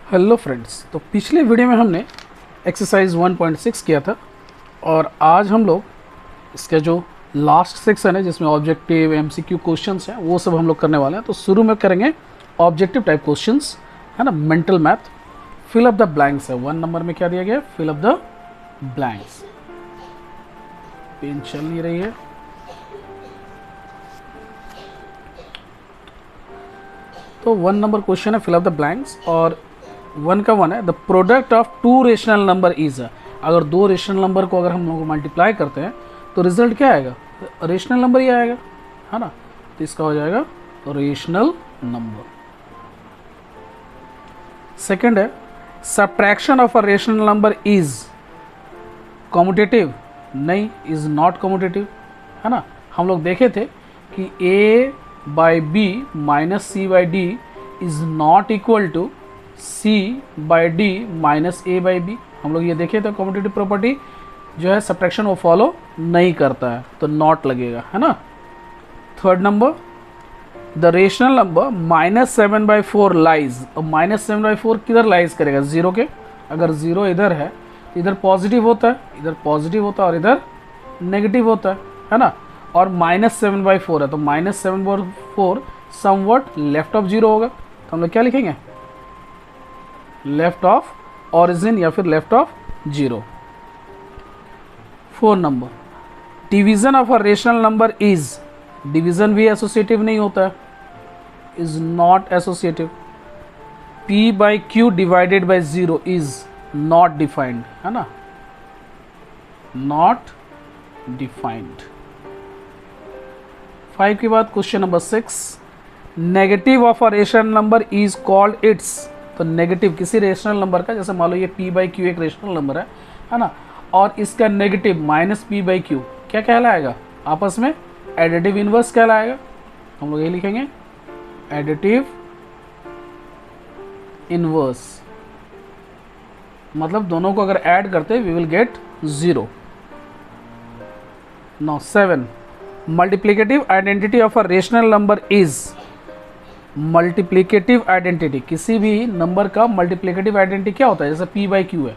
Hello friends, तो पिछले video में हमने एक्सरसाइज 1.6 किया था और आज हम लोग इसका जो लास्ट सेक्शन है जिसमें ऑब्जेक्टिव एमसीक्यू क्वेश्चंस हैं वो सब हम लोग करने वाले हैं। तो शुरू में करेंगे ऑब्जेक्टिव टाइप क्वेश्चंस, है ना, mental math. Fill up the blanks है 1 नंबर में, क्या दिया गया, fill up the blanks. Pen चल नहीं रही है, तो 1 नंबर क्वेश्चन है फिल अप द ब्लैंक्स और 1 का 1 है the product of 2 rational number is. अगर 2 रेशनल नंबर को अगर हम लोग मल्टीप्लाई करते हैं तो रिजल्ट क्या आएगा, रेशनल नंबर ही आएगा, है ना। तो इसका हो जाएगा रेशनल नंबर। सेकंड है subtraction of a rational number is commutative. नहीं, इज नॉट कॉम्यूटेटिव, है ना। हम लोग देखे थे कि a by B minus C by D is not equal to c by D minus A by B. हम लोग ये देखे थे कॉम्यूटेटिव प्रॉपर्टी जो है सब्ट्रैक्शन वो फॉलो नहीं करता है, तो नॉट लगेगा, है ना। Third number the rational number -7/4 lies. और -7/4 किधर लाइज करेगा, जीरो के। अगर जीरो इधर है तो इधर पॉजिटिव होता है, इधर पॉजिटिव होता है और इधर नेगेटिव होता है ना। और -7/4 है तो -7/4 समवट लेफ्ट ऑफ जीरो होगा, तो हम लोग क्या लिखेंगे, लेफ्ट ऑफ ऑरिजिन या फिर left of zero. 4 number division of a rational number is. Division भी एसोसिएटिव नहीं होता है, is not associative. p by Q divided by zero is not defined, है ना, नॉट डिफाइंड। 5 के बाद question number 6 negative of a rational number is called its. तो negative किसी रेशनल नंबर का, जैसे मान लो ये p बाई क्यू एक रेशनल नंबर है ना, और इसका नेगेटिव -p बाई क्यू क्या कहलाएगा, आपस में एडिटिव इनवर्स कहलाएगा। हम लोग ये लिखेंगे एडिटिव इनवर्स, मतलब दोनों को अगर ऐड करते we will get 0। Now 7 multiplicative identity of a rational number is. Multiplicative identity, किसी भी नंबर का मल्टीप्लिकेटिव आइडेंटिटी क्या होता है, जैसे p बाई क्यू है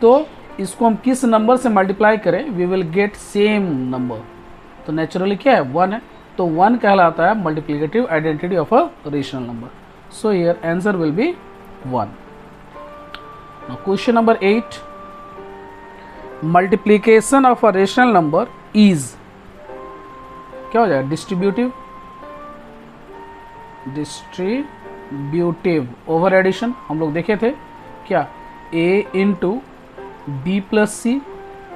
तो इसको हम किस नंबर से मल्टीप्लाई करें we will get same number. तो नेचुरली क्या है, 1 है, तो 1 कहलाता है multiplicative identity of a rational number. So here answer will be 1। Now question number 8 multiplication of a rational number is, क्या हो जाएगा, डिस्ट्रीब्यूटिव। डिस्ट्रीब्यूटिव ओवर एडिशन हम लोग देखे थे क्या, a into B plus C,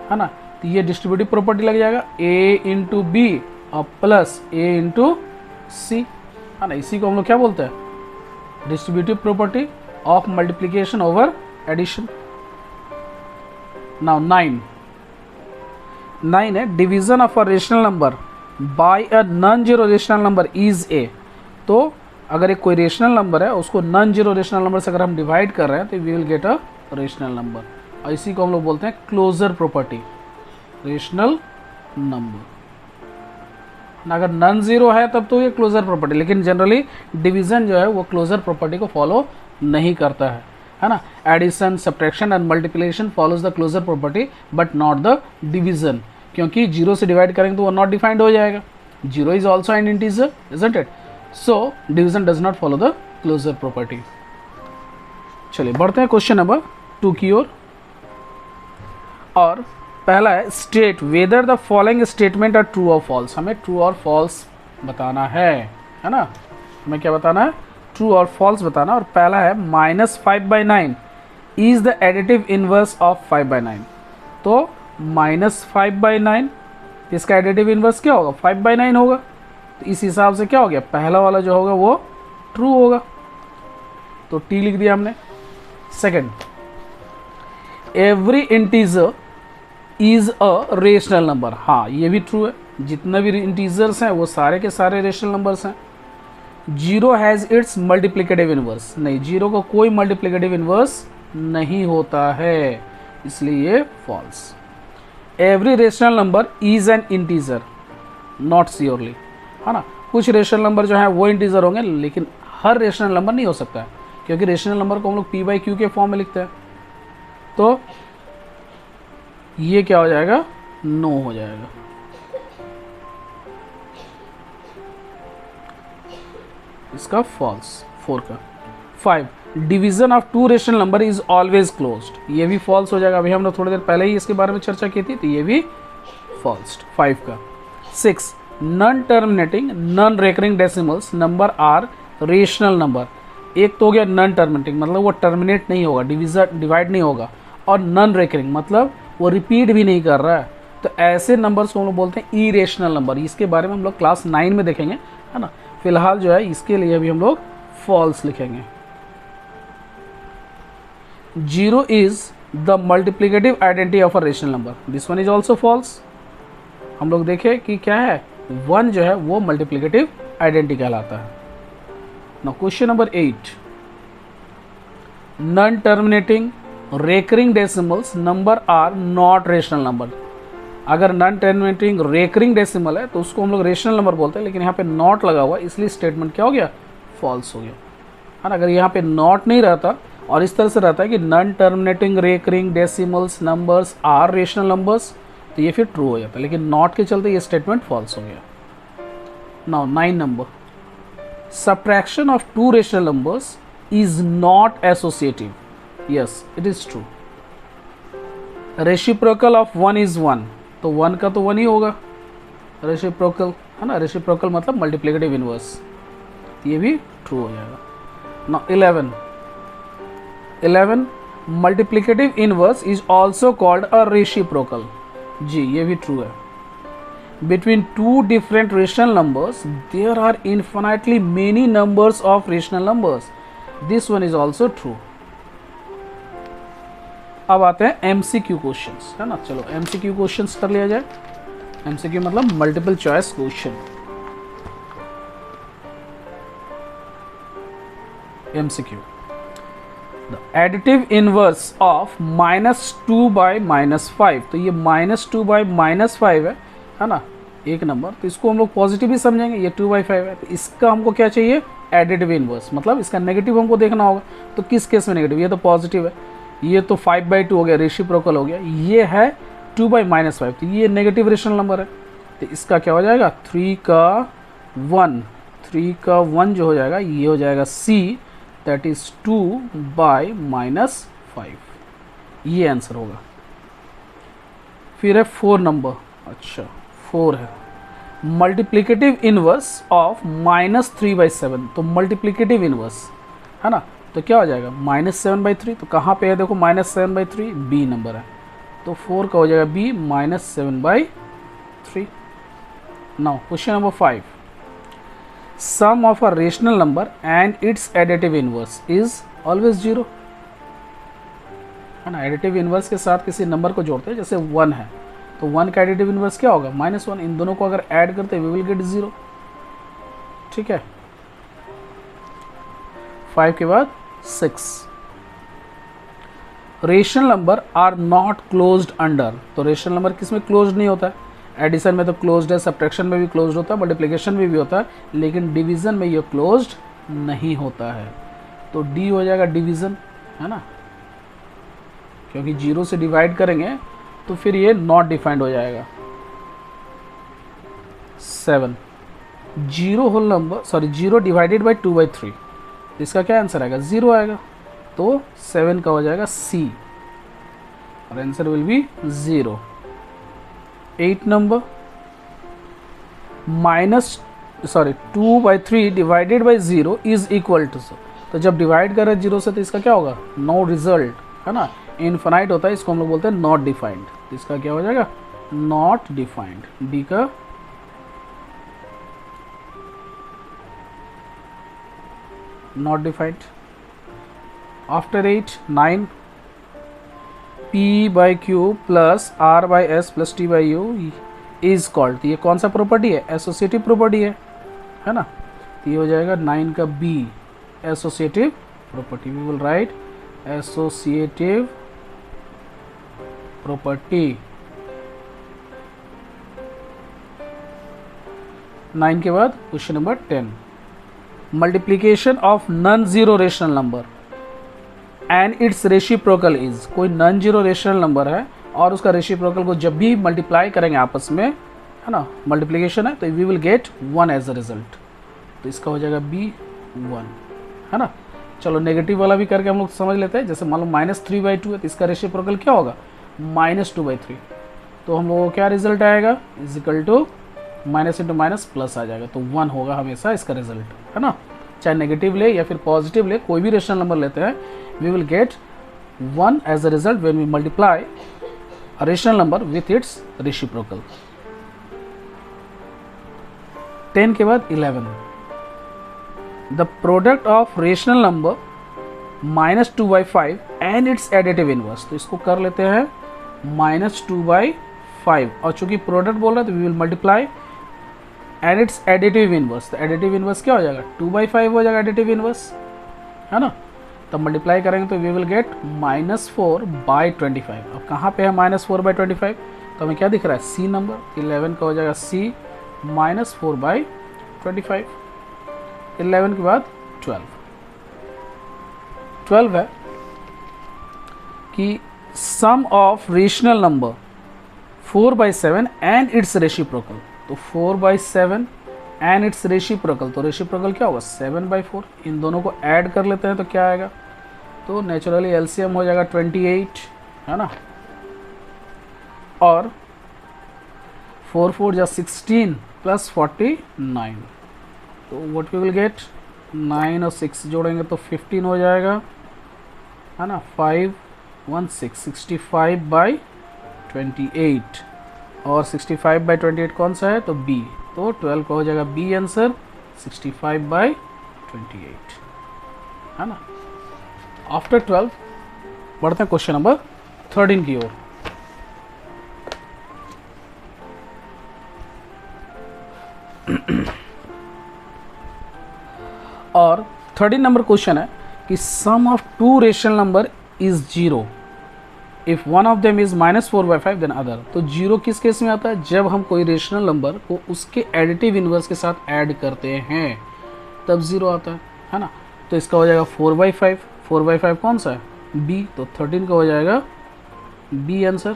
है ना, तो ये डिस्ट्रीब्यूटिव प्रॉपर्टी लग जाएगा a इंटू बी और प्लस a इंटू सी, है ना। इसी को हम लोग क्या बोलते हैं, distributive property of multiplication over addition. Now 9 है division of a rational number by a non zero rational number is A. तो अगर एक कोई रेशनल नंबर है उसको नॉन जीरो रेशनल नंबर से अगर हम डिवाइड कर रहे हैं तो we will get a rational number, और इसी को हम लोग बोलते हैं क्लोजर प्रॉपर्टी, रेशनल नंबर। अगर नॉन जीरो है तब तो ये क्लोजर प्रॉपर्टी, लेकिन जनरली डिवीजन जो है वो क्लोजर प्रॉपर्टी को फॉलो नहीं करता है ना। Addition, subtraction and multiplication follows the closure property but not the division, क्योंकि जीरो से डिवाइड करेंगे तो वो नॉट डिफाइंड हो जाएगा। Zero is also an integer, isn't it, so division does not follow the closure property. चलिए बढ़ते हैं क्वेश्चन नंबर 2 की ओर, और पहला है state whether the following statement are true और फॉल्स। हमें ट्रू और फॉल्स बताना है ना, हमें क्या बताना है, ट्रू और फॉल्स बताना। और पहला है -5/9 is the additive inverse of 5/9। तो -5/9 इसका एडिटिव इनवर्स क्या होगा, 5/9 होगा। तो इस हिसाब से क्या हो गया, पहला वाला जो होगा वो ट्रू होगा, तो टी लिख दिया हमने। Second every integer is a rational number. हाँ, ये भी ट्रू है, जितने भी इंटीजर्स हैं वो सारे के सारे रेशनल नंबर्स हैं। Zero has its multiplicative inverse. नहीं, जीरो को कोई मल्टीप्लिकेटिव इनवर्स नहीं होता है, इसलिए ये false. Every rational number is an integer, not surely, है ना। कुछ रेशनल नंबर जो है वो इंटीजर होंगे, लेकिन हर रेशनल नंबर नहीं हो सकता है। क्योंकि रेशनल नंबर को हम लोग p/q के फॉर्म में लिखते हैं। तो ये क्या हो जाएगा, नो हो जाएगा। इसका फॉल्स 4 का। 5 division of two rational number is always closed, ये भी फॉल्स हो जाएगा। अभी हम लोग थोड़ी देर पहले ही इसके बारे में चर्चा की थी, तो ये भी फॉल्स 5 का। 6 non terminating non recurring decimals number are rational number. एक तो हो गया नॉन टर्मिनेटिंग, मतलब वो टर्मिनेट नहीं होगा, डिवाइड नहीं होगा, और नॉन रेकरिंग मतलब वो रिपीट भी नहीं कर रहा है। तो ऐसे नंबर्स को हम लोग बोलते हैं इरेशनल नंबर। इसके बारे में हम लोग क्लास 9 में देखेंगे, है ना। फिलहाल जो है इसके लिए अभी हम लोग फॉल्स लिखेंगे। 0 is the multiplicative identity of a rational number, this one is also false. हम लोग देखें कि क्या है, 1 जो है वो मल्टीप्लिकेटिव आइडेंटिटी कहलाता है। Now question number 8 non terminating recurring decimals number are not rational number. अगर नॉन टर्मिनेटिंग रेकरिंग डेसिमल है तो उसको हम लोग रेशनल नंबर बोलते हैं, लेकिन यहाँ पे नॉट लगा हुआ इसलिए स्टेटमेंट क्या हो गया, फॉल्स हो गया, है ना। अगर यहाँ पे नॉट नहीं रहता और इस तरह से रहता है कि non terminating recurring decimals numbers are rational numbers, तो ये फिर ट्रू हो जाता है, लेकिन नॉट के चलते ये स्टेटमेंट फॉल्स हो गया। Now 9 number subtraction of two rational numbers is not associative, yes it is true. Reciprocal of 1 is 1, तो 1 का तो 1 ही होगा, रेसिप्रोकल, है ना। रेसिप्रोकल मतलब मल्टीप्लिकेटिव इनवर्स, ये भी ट्रू हो जाएगा। Now 11 multiplicative inverse is also called a reciprocal, जी ये भी ट्रू है। Between two different rational numbers there are infinitely many numbers of rational numbers, this one is also true. अब आते हैं MCQ क्वेश्चंस, है ना। चलो MCQ क्वेश्चंस कर लिया जाए। MCQ मतलब multiple choice question. MCQ the additive inverse of -2 by -5, तो ये -2 बाई -5 है ना एक नंबर, तो इसको हम लोग पॉजिटिव ही समझेंगे, ये 2/5 है। तो इसका हमको क्या चाहिए, एडिटिव इनवर्स, मतलब इसका नेगेटिव हमको देखना होगा। तो किस केस में नेगेटिव, ये तो पॉजिटिव है, ये तो 5/2 हो गया, रेसिप्रोकल हो गया, ये है 2 बाई -5, तो ये नेगेटिव रेशनल नंबर है। तो इसका क्या हो जाएगा, 3 का 1 जो हो जाएगा ये हो जाएगा C, दैट इज 2 बाई -5, ये आंसर होगा। फिर है 4 नंबर, अच्छा 4 है मल्टीप्लिकेटिव इनवर्स ऑफ -3/7, तो मल्टीप्लिकेटिव इनवर्स, है ना। तो क्या हो जाएगा -7/3, तो कहाँ पे है देखो -7/3, B नंबर है, तो 4 का हो जाएगा B -7/3। Now question number 5 sum of a rational number and its additive inverse is always 0, है ना। एडिटिव इनवर्स के साथ किसी नंबर को जोड़ते हैं, जैसे 1 है तो 1 का एडिटिव इनवर्स क्या होगा, -1, इन दोनों को अगर ऐड करते हैं वी विल गेट 0, ठीक है। 5 के बाद 6 rational number are not closed under, तो रेशनल नंबर किस में क्लोज्ड नहीं होता है, एडिशन में तो क्लोज्ड है, सब्ट्रैक्शन में भी क्लोज्ड होता है, मल्टीप्लिकेशन में भी होता है, लेकिन डिवीजन में ये क्लोज्ड नहीं होता है। तो डी हो जाएगा डिवीजन, है ना, क्योंकि 0 से डिवाइड करेंगे तो फिर ये नॉट डिफाइंड हो जाएगा। 7 0 डिवाइडेड बाई 2/3, इसका क्या आंसर आएगा, 0 आएगा, तो 7 का हो जाएगा C और answer will be 0। 8 number 2/3 divided by 0 is equal to, तो जब डिवाइड कर रहे हैं 0 से तो इसका क्या होगा, नो रिजल्ट, है ना, इनफाइनाइट होता है, इसको हम लोग बोलते हैं नॉट डिफाइंड, तो इसका क्या हो जाएगा, नॉट डिफाइंड, डी का not defined। after 8 9 P/Q plus R/S plus T/U is called, तो ये कौन सा प्रॉपर्टी है, एसोसिएटिव प्रॉपर्टी है ना, तो ये हो जाएगा 9 का B associative property, we will write associative property. 9 के बाद question number 10 multiplication of non zero rational number, and its reciprocal is, कोई नॉन जीरो रेशनल नंबर है और उसका रेसिप्रोकल को जब भी मल्टीप्लाई करेंगे आपस में, है ना, मल्टीप्लिकेशन है, तो we will get 1 as a result. तो इसका हो जाएगा B1, है ना। चलो नेगेटिव वाला भी करके हम लोग समझ लेते हैं। जैसे मान लो -3/2 है तो इसका रेसिप्रोकल क्या होगा, -2/3। तो हम लोगों को क्या रिजल्ट आएगा, is equal to minus into minus plus आ जाएगा, तो 1 होगा हमेशा इसका रिजल्ट, है ना। चाहे नेगेटिव ले या फिर पॉजिटिव ले, कोई भी रेशनल नंबर लेते हैं, we will get 1 as a result when we multiply a rational number with its reciprocal. 10 के बाद 11, the product of rational number -2/5 and its additive inverse. तो इसको कर लेते हैं -2/5, और चूंकि प्रोडक्ट बोल रहा है तो we will multiply and its additive inverse. तो एडिटिव इनवर्स क्या हो जाएगा, 2/5 हो जाएगा एडिटिव इनवर्स, है ना। तब मल्टीप्लाई करेंगे तो वी विल गेट -4/25। अब कहाँ पे है -4/25, तो हमें क्या दिख रहा है, सी नंबर, 11 का हो जाएगा C -4/25। 11 के बाद 12 है कि sum of rational number 4/7 and its reciprocal. तो 4/7 एंड इट्स रेसिप्रोकल, तो रेसिप्रोकल क्या होगा, 7/4। इन दोनों को ऐड कर लेते हैं तो क्या आएगा, तो नेचुरली एलसीएम हो जाएगा 28, है ना। और 4 4 जा 16 प्लस 49, तो व्हाट वी विल गेट, 9 और 6 जोड़ेंगे तो 15 हो जाएगा, है ना। 5 1 6 65/28, और 65/28 कौन सा है, तो B। तो 12 का हो जाएगा B आंसर, 65/28, है ना। आफ्टर 12 बढ़ते हैं क्वेश्चन नंबर 13 की ओर। और 13 नंबर क्वेश्चन है कि sum of two rational number is 0 if one of them is -4/5 then other. तो 0 किस केस में आता है, जब हम कोई रेशनल नंबर को उसके एडिटिव इनवर्स के साथ ऐड करते हैं तब 0 आता है ना। तो इसका हो जाएगा 4/5, 4/5 कौन सा है, B। तो 13 का हो जाएगा B आंसर,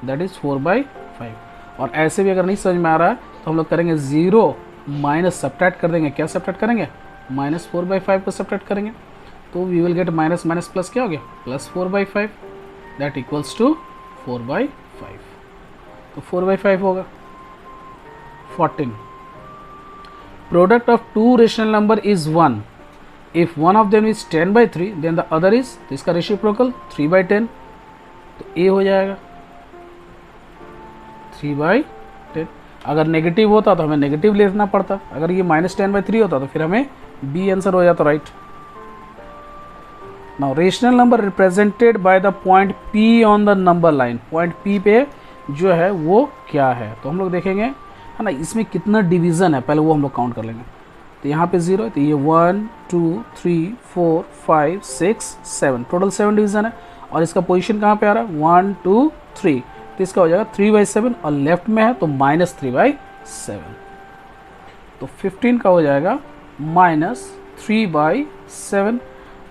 दैट इज 4/5। और ऐसे भी अगर नहीं समझ में आ रहा है तो हम लोग करेंगे 0 माइनस सब्ट्रैक्ट कर देंगे। क्या सब्ट्रैक्ट करेंगे, -4/5 को सब्ट्रैक्ट करेंगे, तो we will get minus minus plus क्या हो गया, +4/5, दैट इक्वल्स टू 4/5। तो 4/5 होगा। 14, product of two rational number is 1 if one of them is 10/3 then the other is, तो इसका रेसिप्रोकल 3/10, तो A हो जाएगा 3/10। अगर नेगेटिव होता तो हमें नेगेटिव लेना पड़ता, अगर ये -10/3 होता तो फिर हमें B आंसर हो जाता, right. Now rational number represented by the point P on the number line. Point P पे जो है वो क्या है, तो हम लोग देखेंगे, है ना, इसमें कितना डिवीज़न है पहले वो हम लोग काउंट कर लेंगे। तो यहाँ पे 0 है, तो ये 1 2 3 4 5 6 7, टोटल 7 डिवीज़न है। और इसका पोजीशन कहाँ पे आ रहा है, 1 2 3, तो इसका हो जाएगा 3/7, और लेफ्ट में है तो -3/7। तो 15 का हो जाएगा -3/7,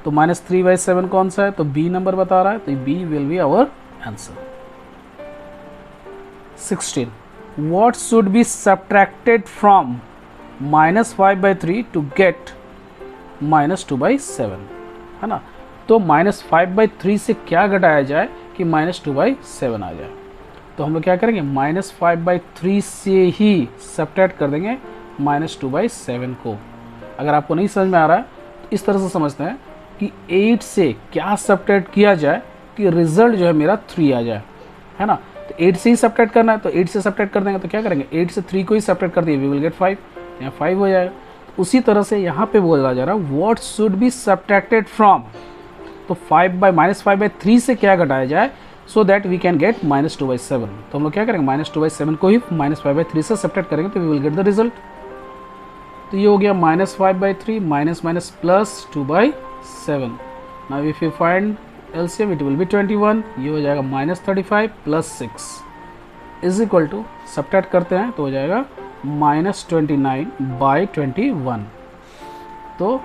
तो -3/7 कौन सा है, तो B नंबर बता रहा है, तो B will be our answer. 16, what should be subtracted from -5/3 to get -2/7, है ना। तो -5/3 से क्या घटाया जाए कि -2/7 आ जाए, तो हम लोग क्या करेंगे, -5/3 से ही सब्ट्रैक्ट कर देंगे -2/7 को। अगर आपको नहीं समझ में आ रहा है तो इस तरह से समझते हैं कि 8 से क्या सब्ट्रैक्ट किया जाए कि रिजल्ट जो है मेरा 3 आ जाए, है ना। तो 8 से ही सब्ट्रैक्ट करना है, तो 8 से सब्ट्रैक्ट कर देंगे तो क्या करेंगे, 8 से 3 को ही सब्ट्रैक्ट कर दिए, वी विल गेट 5, यहाँ 5 हो जाएगा। तो उसी तरह से यहाँ पे बोला जा रहा है what should be subtracted from, तो -5/3 से क्या घटाया जाए so that we can get -2/7। तो हम लोग क्या करेंगे, -2/7 को ही -5/3 से सब्ट्रैक्ट करेंगे तो we will get the result. तो ये हो गया -5/3 minus plus 2/7। Now if you find LCM it will be 21, ये हो जाएगा -35 + 6 इज इक्वल टू, सब्ट्रैक्ट करते हैं तो हो जाएगा -29/21। तो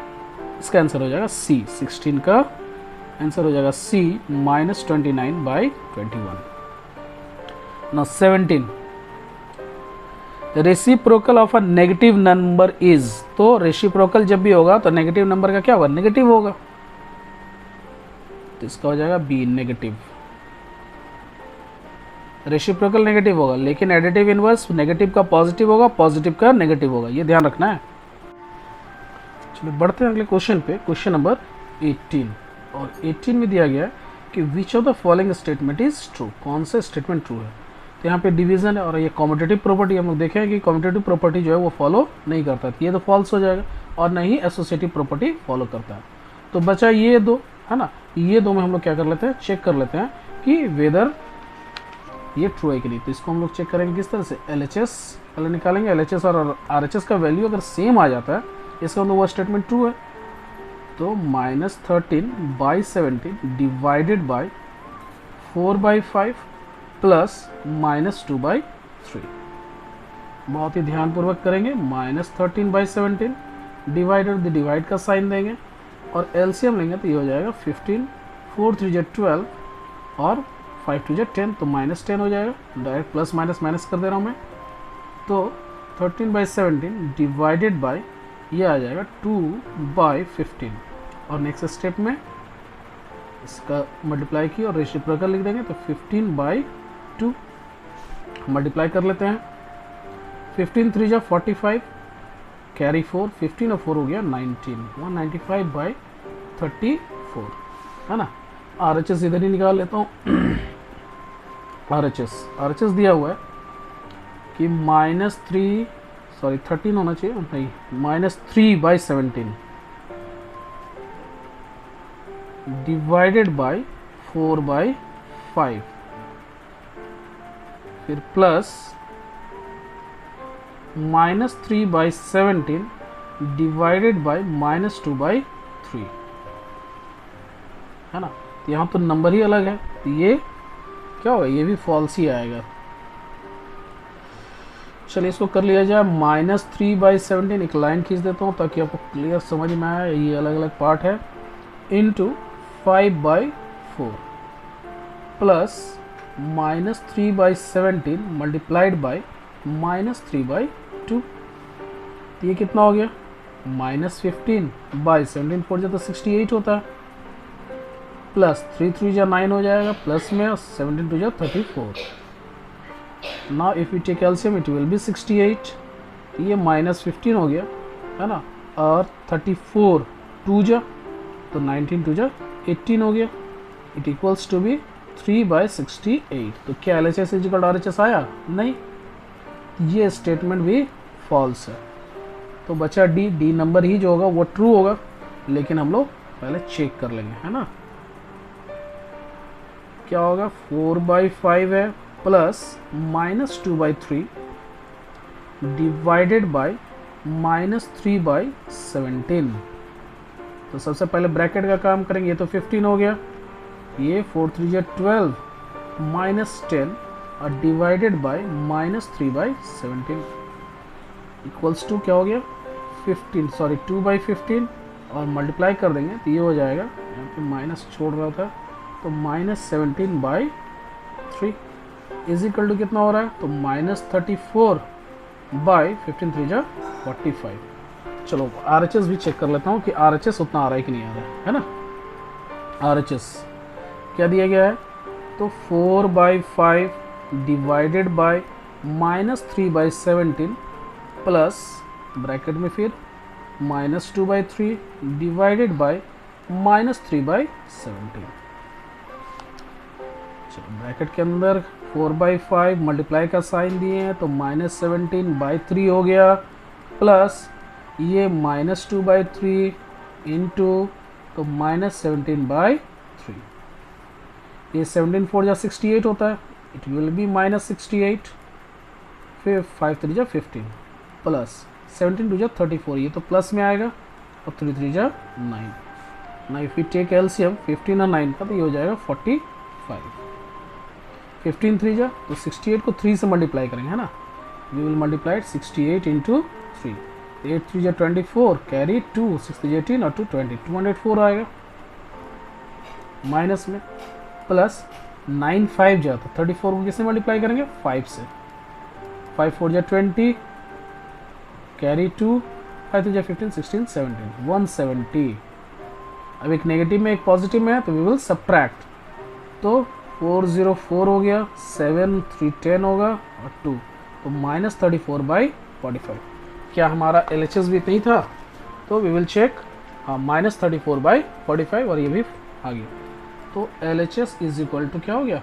इसका आंसर हो जाएगा C, 16 का आंसर हो जाएगा सी -29/21। Now 17, reciprocal of a negative number is, तो रेसिप्रोकल जब भी होगा तो नेगेटिव नंबर का क्या होगा, नेगेटिव होगा, तो इसका हो जाएगा बी नेगेटिव। रेसिप्रोकल नेगेटिव होगा, लेकिन एडिटिव इनवर्स नेगेटिव का पॉजिटिव होगा, पॉजिटिव का नेगेटिव होगा, ये ध्यान रखना है। चलिए बढ़ते हैं अगले क्वेश्चन पे, क्वेश्चन नंबर 18। और 18 में दिया गया है कि which of the following statement is true, कौन सा स्टेटमेंट ट्रू है। तो यहाँ पे डिवीजन है और ये कॉम्यूटेटिव प्रॉपर्टी, हम लोग देखें कि कॉम्यूटेटिव प्रॉपर्टी जो है वो फॉलो नहीं करता है, तो ये तो फॉल्स हो जाएगा, और न ही एसोसिएटिव प्रॉपर्टी फॉलो करता है। तो बचा ये दो, है ना, ये दो में हम लोग क्या कर लेते हैं, चेक कर लेते हैं कि वेदर ये ट्रू है कि नहीं। तो इसको हम लोग चेक करेंगे किस तरह से, LHS पहले निकालेंगे, LHS और RHS का वैल्यू अगर सेम आ जाता है इसका मतलब वो स्टेटमेंट ट्रू है। तो -13/17 डिवाइडेड बाय 4/5 प्लस -2/3, बहुत ही ध्यानपूर्वक करेंगे। -13/17 डिवाइडेड, द डिवाइड का साइन देंगे और एलसीएम लेंगे तो ये हो जाएगा 15, 4 3 जा 12 और 5 2 जा 10, तो -10 हो जाएगा। डायरेक्ट प्लस माइनस माइनस कर दे रहा हूँ मैं। तो 13/17 डिवाइडेड बाय ये आ जाएगा 2/15, और नेक्स्ट स्टेप में इसका मल्टीप्लाई की और रेसिप्रोकल लिख देंगे, तो 15/2 मल्टीप्लाई कर लेते हैं। 15 3 जा 45, कैरी 4, 15 और 4 हो गया 19, 195/34, है ना। RHS इधर ही निकाल लेता हूँ। RHS दिया हुआ है कि -13 होना चाहिए, नहीं, -3/17 डिवाइडेड बाय 4/5, फिर प्लस -3/17 डिवाइडेड बाय -2/3, है ना। तो यहाँ तो नंबर ही अलग है, तो ये क्या होगा, ये भी फॉल्स ही आएगा। चलिए इसको कर लिया जाए। -3/17 एक लाइन खींच देता हूँ ताकि आपको क्लियर समझ में आए, ये अलग अलग पार्ट है, इंटू 5/4 प्लस -3/17 मल्टीप्लाइड बाय -3/2, तो ये कितना हो गया, -15/17 4 तो 68 होता है, प्लस 3 3 जा 9 हो जाएगा, प्लस में 17 2 जा 34। Now if you take LCM it will be 68, ये -15 हो गया, है ना, और 34 2 जा तो 19 2 जा 18 हो गया, इट इक्वल्स टू बी 3/68। तो क्या LHS इक्वल RHS आया, नहीं, ये स्टेटमेंट भी फॉल्स है। तो बचा डी नंबर ही जो होगा वो ट्रू होगा, लेकिन हम लोग पहले चेक कर लेंगे, है ना। क्या होगा, 4/5 है प्लस -2/3 डिवाइडेड बाय -3/17। तो सबसे पहले ब्रैकेट का काम करेंगे, ये तो 15 हो गया, ये 4 3 जा 12 -10 और डिवाइडेड बाय -3/17 इक्वल्स टू क्या हो गया, 2/15 और मल्टीप्लाई कर देंगे तो ये हो जाएगा, यहाँ पे माइनस छोड़ रहा था, तो -17/3 इज इक्वल टू कितना हो रहा है, तो -34/15 3 जा 45। चलो RHS भी चेक कर लेता हूँ कि RHS उतना आ रहा है कि नहीं आ रहा है ना। RHS क्या दिया गया है, तो 4/5 डिवाइडेड बाय -3/17 प्लस ब्रैकेट में फिर -2/3 डिवाइडेड बाय -3/17। चलो ब्रैकेट के अंदर 4/5 मल्टीप्लाई का साइन दिए हैं, तो -17/3 हो गया, प्लस ये -2/3 इंटू तो -17/3, ये 17 4 जा 68 होता है, इट विल बी -68, फिर 5 3 जा 15 प्लस 17 2 जा 34, ये तो प्लस में आएगा, और 3 3 जा 9। ना इफ यू टेक एलसीएम 15 और 9 का तो ये हो जाएगा 45। 15 3 जा तो 68 को 3 से मल्टीप्लाई करेंगे, है ना, वी विल मल्टीप्लाई 68 इंटू 3, 8 3 जा 24 कैरी 2 6 3 18 और 2 20 204 आएगा। माइनस में प्लस 9 5 जा तो 34 को किससे मल्टीप्लाई करेंगे 5 से, 5 4 जा 20 कैरी 2 5 3 जा 15 16 17 170। अब एक नेगेटिव में एक पॉजिटिव में है तो वी विल सब्ट्रैक्ट, तो 404 हो गया, 7 3 10 होगा और 2, तो -34/45। क्या हमारा LHS भी इतना ही था? तो वी विल चेक, हाँ -34/45 और ये भी आ गया। तो LHS इज इक्वल टू क्या हो गया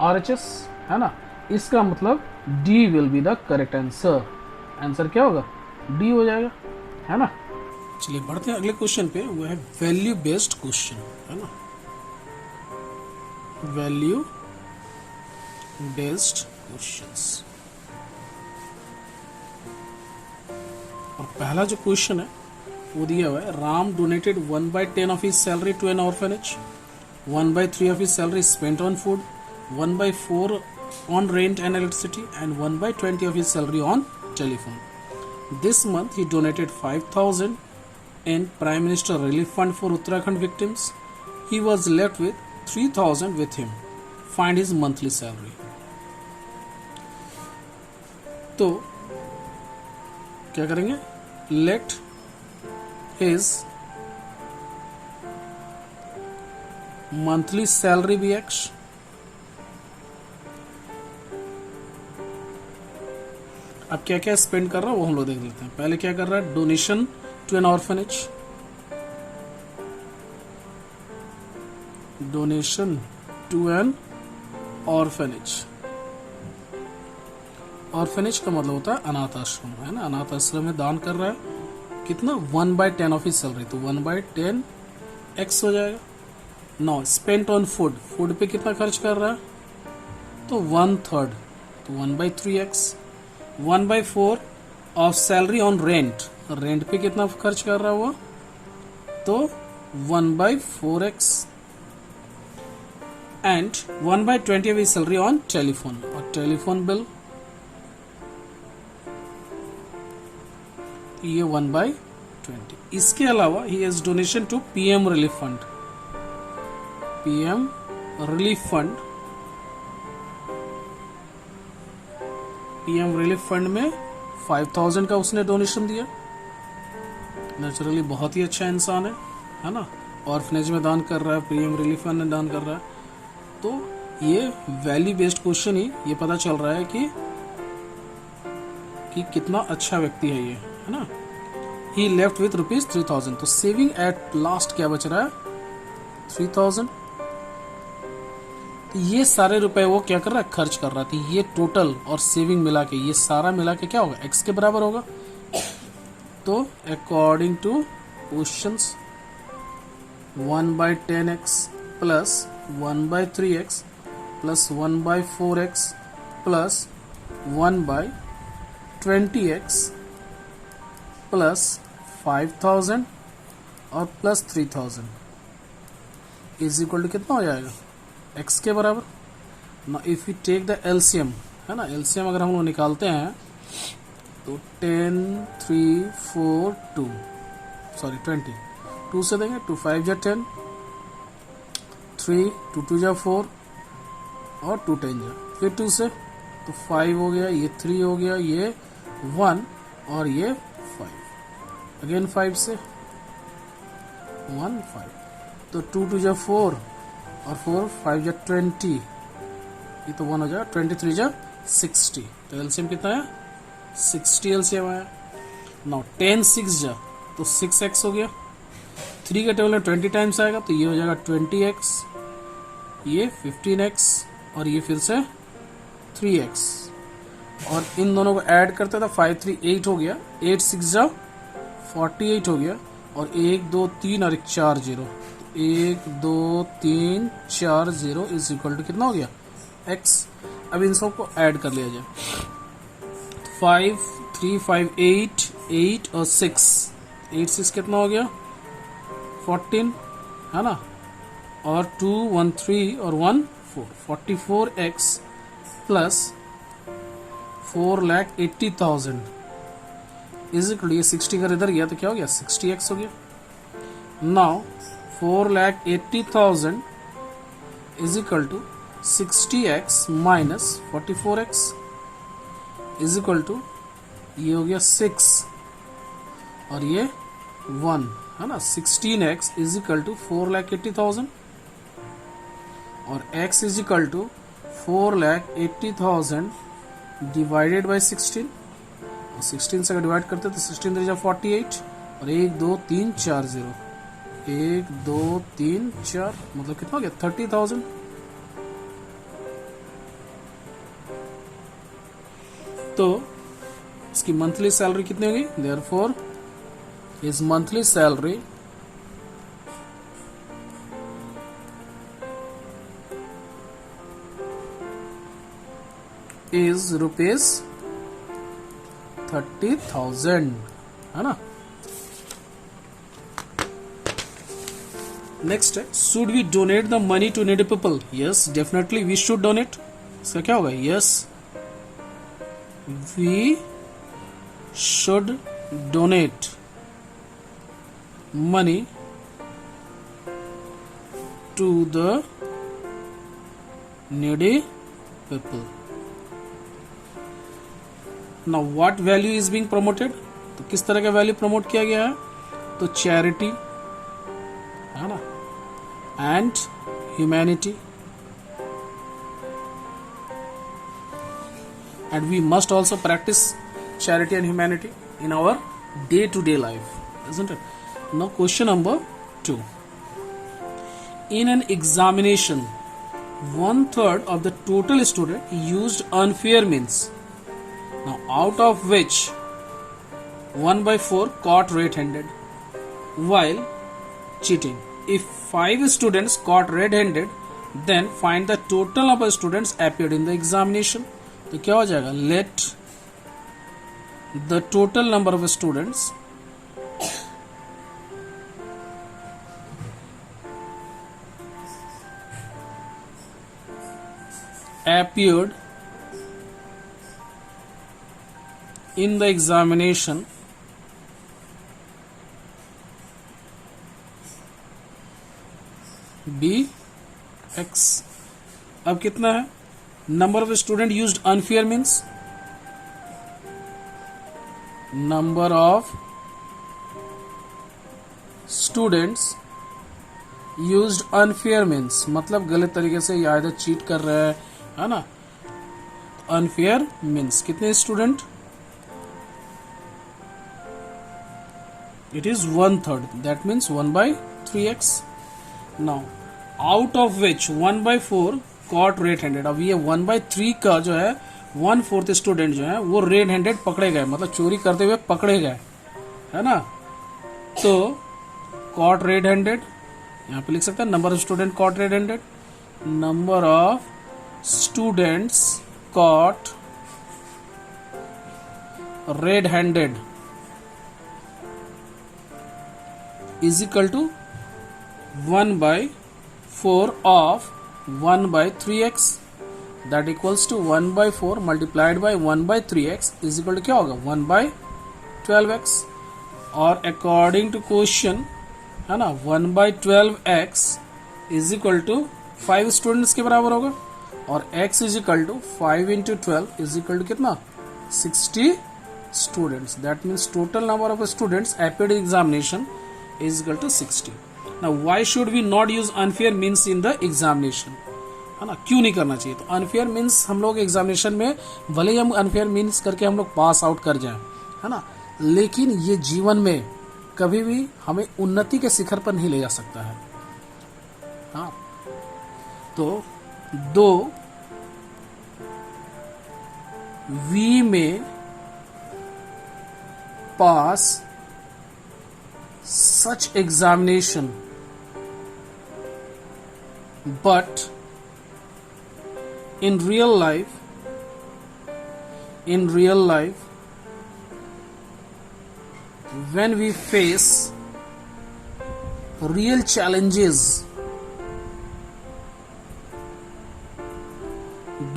RHS, है ना। इसका मतलब D will be the correct answer. Answer क्या होगा D हो जाएगा, है ना। चलिए बढ़ते हैं अगले क्वेश्चन पे, वो है वैल्यू बेस्ड क्वेश्चन, है ना, वैल्यू बेस्ड क्वेश्चंस। और पहला जो क्वेश्चन है वो दिया हुआ है, Ram donated 1/10 of his salary to an orphanage, 1/3 of his salary is spent on food, 1/4 on rent and electricity, and 1/20 of his salary on telephone. This month he donated 5,000 in Prime Minister Relief Fund for Uttarakhand victims. He was left with 3,000 with him. Find his monthly salary. तो क्या करेंगे, let his monthly salary भी X, अब क्या क्या spend कर रहा है वो हम लोग देख लेते हैं। पहले क्या कर रहा है, donation to an orphanage, donation to an orphanage. Orphanage का मतलब होता है अनाथ आश्रम, है ना। अनाथ आश्रम में दान कर रहा है, कितना 1/10 ऑफ हिज सैलरी, तो 1/10 X हो जाएगा। No spent on food, food पे कितना खर्च कर रहा है, तो 1/3, तो 1/3x। 1/4 of salary on rent, rent पे कितना खर्च कर रहा है वो, तो 1/4x। And 1/20 of salary on telephone, और टेलीफोन बिल ये 1/20। इसके अलावा he has donation to PM relief fund, PM relief fund, PM relief fund में 5,000 का उसने डोनेशन दिया। नेचुरली बहुत ही अच्छा इंसान है ना। ऑर्फनेज में दान कर रहा है, PM रिलीफ फंड में दान कर रहा है, तो ये वैल्यू बेस्ड क्वेश्चन ही ये पता चल रहा है कि कितना अच्छा व्यक्ति है ये, है ना। ही लेफ्ट विथ ₹3,000, तो सेविंग एट लास्ट क्या बच रहा है 3,000। तो ये सारे रुपए वो क्या कर रहा है, खर्च कर रहा है। तो ये टोटल और सेविंग मिला के, ये सारा मिला के क्या होगा, X के बराबर होगा। तो according two questions 1/10x plus 1/3x plus 1/4x plus 1/20x plus 5,000 और प्लस 3,000 इज इक्वल टू कितना हो जाएगा, X के बराबर ना। If you take the LCM, है ना, LCM अगर हम लोग निकालते हैं तो 10 3 4 2 सॉरी 20, 2 से देंगे, 2 5 जा 10, 3 2 2 जा 4 और 2 10 जा, फिर 2 से तो 5 हो गया, ये 3 हो गया, ये 1 और ये 5, अगेन 5 से 1 5, तो 2 2 जा 4 और 4 5 जा 20, ये तो 1 हो जाएगा, 23 जा 60, तो एलसीएम कितना है 60 एलसीएम आया। नाउ 10 6 जा तो 6x हो गया, 3 के टेबल में 20 टाइम्स आएगा तो ये हो जाएगा 20x, ये 15x और ये फिर से 3x, और इन दोनों को ऐड करते तो 5 3 8 हो गया, 8 6 जा 48 हो गया, और 1 2 3 और 4 0, 1 2 3 4 0 इज इक्वल टू कितना हो गया x। अब इन सब को ऐड कर लिया जाए, 5 3 5 8 8 और 6 8 6 कितना हो गया 14, है ना, और 2 1 3 और 1 4, 44x प्लस 4,80,000 इज इक्वल, ये 60 का इधर गया तो क्या हो गया 60x हो गया। Now 4,80,000 is equal to 60x minus 44x is equal to ये हो गया 6 और ये 1 है ना। 16x इज इक्वल टू 4,80,000 और x is equal to 4,80,000 divided by 16 और 16 से अगर डिवाइड करते तो 16 3 48 और 1 2 3 4 0 1 2 3 4 मतलब कितना हो गया 30,000। तो इसकी मंथली सैलरी कितनी होगी? Therefore his monthly salary is rupees 30,000 है ना। नेक्स्ट है should we donate the money to needy people? Yes definitely we should donate. इसका क्या होगा? Yes we should donate money to the needy people. Now what value is being promoted? तो किस तरह का वैल्यू प्रमोट किया गया है? तो चैरिटी है ना and humanity and we must also practice charity and humanity in our day-to-day life, isn't it? Now question number 2. In an examination 1/3 of the total student used unfair means, now out of which 1/4 caught red-handed while cheating. If 5 students caught red-handed, then find the total number of students appeared in the examination. तो क्या हो जाएगा? Let the total number of students appeared in the examination be x। अब कितना है? Number of student used unfair means number of students used unfair means मतलब गलत तरीके से या इधर चीट कर रहे हैं है ना। अनफेयर मीन्स कितने student? It is 1/3 that means 1/3x। Now out of which 1/4 cot red handed. अब ये 1/3 का जो है 1/4 स्टूडेंट जो है वो रेड हैंडेड पकड़े गए मतलब चोरी करते हुए पकड़े गए है ना। तो कॉट रेड हैंडेड यहाँ पे लिख सकते हैं number of student caught red handed. Number of students caught red handed is equal to 1/4 of 1/3x that equals to 1/4 multiplied by 1/3x is equal to क्या होगा? 1/12x। और अकॉर्डिंग टू क्वेश्चन है ना 1/12x is equal to 5 students के बराबर होगा और x is equal to 5 into 12 is equal to कितना? 60 students. That means total number of students appeared in examination is equal to 60। Now why should we not use unfair means in the examination? है ना, क्यों नहीं करना चाहिए? तो unfair means हम लोग एग्जामिनेशन में भले ही हम अनफेयर मीन्स करके हम लोग पास आउट कर जाएं है ना, लेकिन ये जीवन में कभी भी हमें उन्नति के शिखर पर नहीं ले जा सकता है। हाँ तो दो वी में पास such examination but in real life when we face real challenges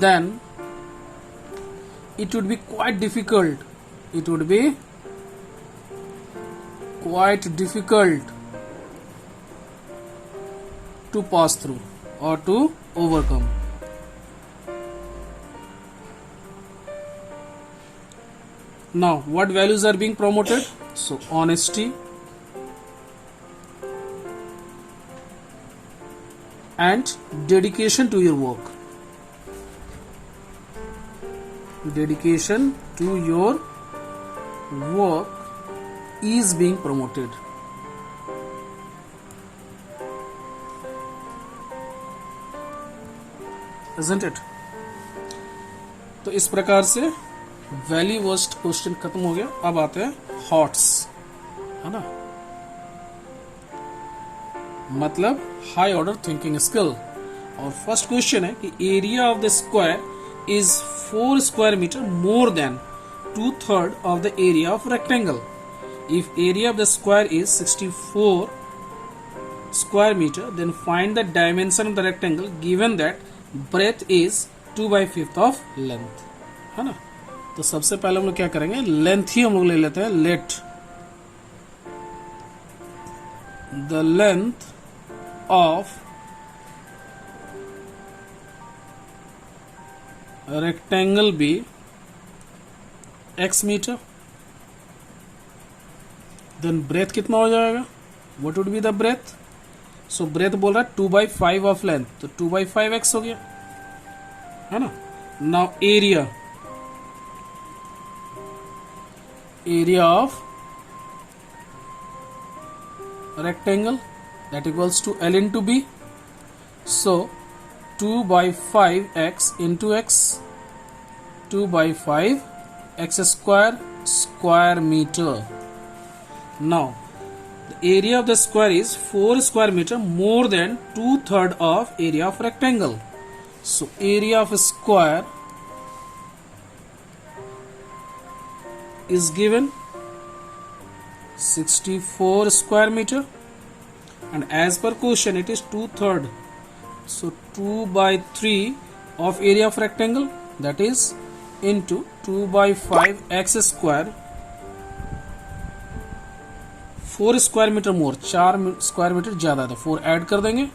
then it would be quite difficult to pass through। or to overcome. Now what values are being promoted? So honesty and dedication to your work. Dedication to your work is being promoted. Isn't it? तो इस प्रकार से value worst question खत्म हो गया. अब आते हैं हॉट्स, है ना, मतलब हाई ऑर्डर थिंकिंग स्किल. और फर्स्ट क्वेश्चन है कि area of the square is 4 square metre more than 2/3 of the area of rectangle. If area of the square is 64 square metre, then find the dimension of the rectangle given that breadth is 2/5 of length, है ना. तो सबसे पहले हम लोग क्या करेंगे, length ही हम लोग ले लेते हैं. Let the length of rectangle be x metre. Then breadth कितना हो जाएगा, what would be the breadth. So breadth बोल रहा है 2/5 ऑफ लेंथ, तो 2/5x हो गया, है ना. Now area, area of rectangle that equals to L into B. So 2/5x into x, 2/5 x square meter. Now the area of the square is 4 square meter more than 2/3 of area of rectangle. So area of a square is given 64 square meter, and as per question it is 2/3. So 2/3 of area of rectangle, that is into 2/5 x square, 4 square metre more, 4 square metre ज्यादा था, 4 add कर देंगे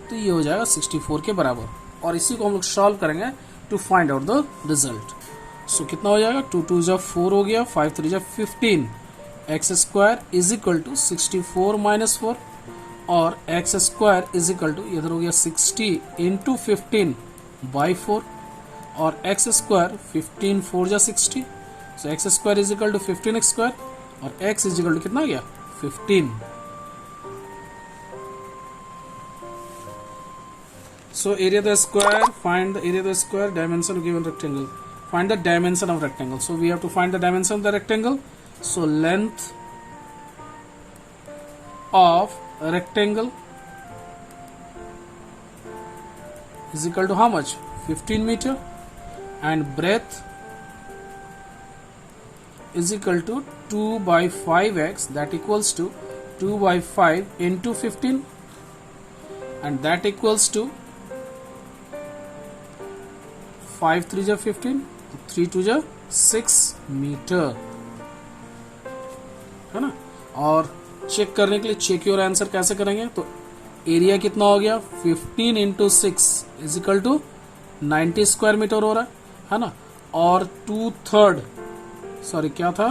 तो ये हो जाएगा 64 के बराबर. और इसी को हम लोग सॉल्व करेंगे to find out the result. So कितना हो जाएगा, 2 2 4 हो गया, 5 3 15. X square is equal to 64 minus 4, और x square is equal to इधर हो गया 60 इंटू 15/4, और x square 15 4 60. So x square is equal to 15x square, और एक्स इज इक्वल टू कितना हो गया 15. So area of the square, find the area of the square, dimension of given rectangle. Find the dimension of rectangle. So we have to find the dimension of the rectangle. So length of a rectangle is equal to how much? 15 meter, and breadth is equal to 2/5x, that equals to 2/5 into 15, and that equals to 5 3 15, 3 2 6 metre, है ना. और check करने के लिए check your answer कैसे करेंगे, तो area कितना हो गया 15 into 6 is equal to 90 square metre हो रहा है ना. और 2/3, सॉरी क्या था,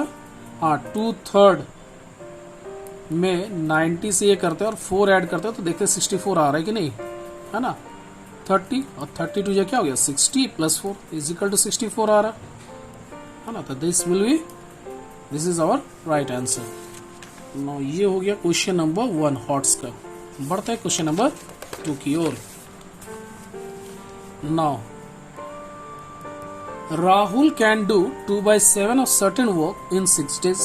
हाँ 2/3 में 90 से ये करते हैं और 4 ऐड करते हैं तो देखते हैं 64 आ रहा है कि नहीं, है ना. 30 और 32 जो क्या हो गया 60 + 4 इज इक्वल टू 64 आ रहा है ना. तो this is our right answer. No ये हो गया क्वेश्चन नंबर 1 हॉट्स का. बढ़ते हैं क्वेश्चन नंबर 2 की ओर. Now Rahul can do 2/7 of certain work in 6 days,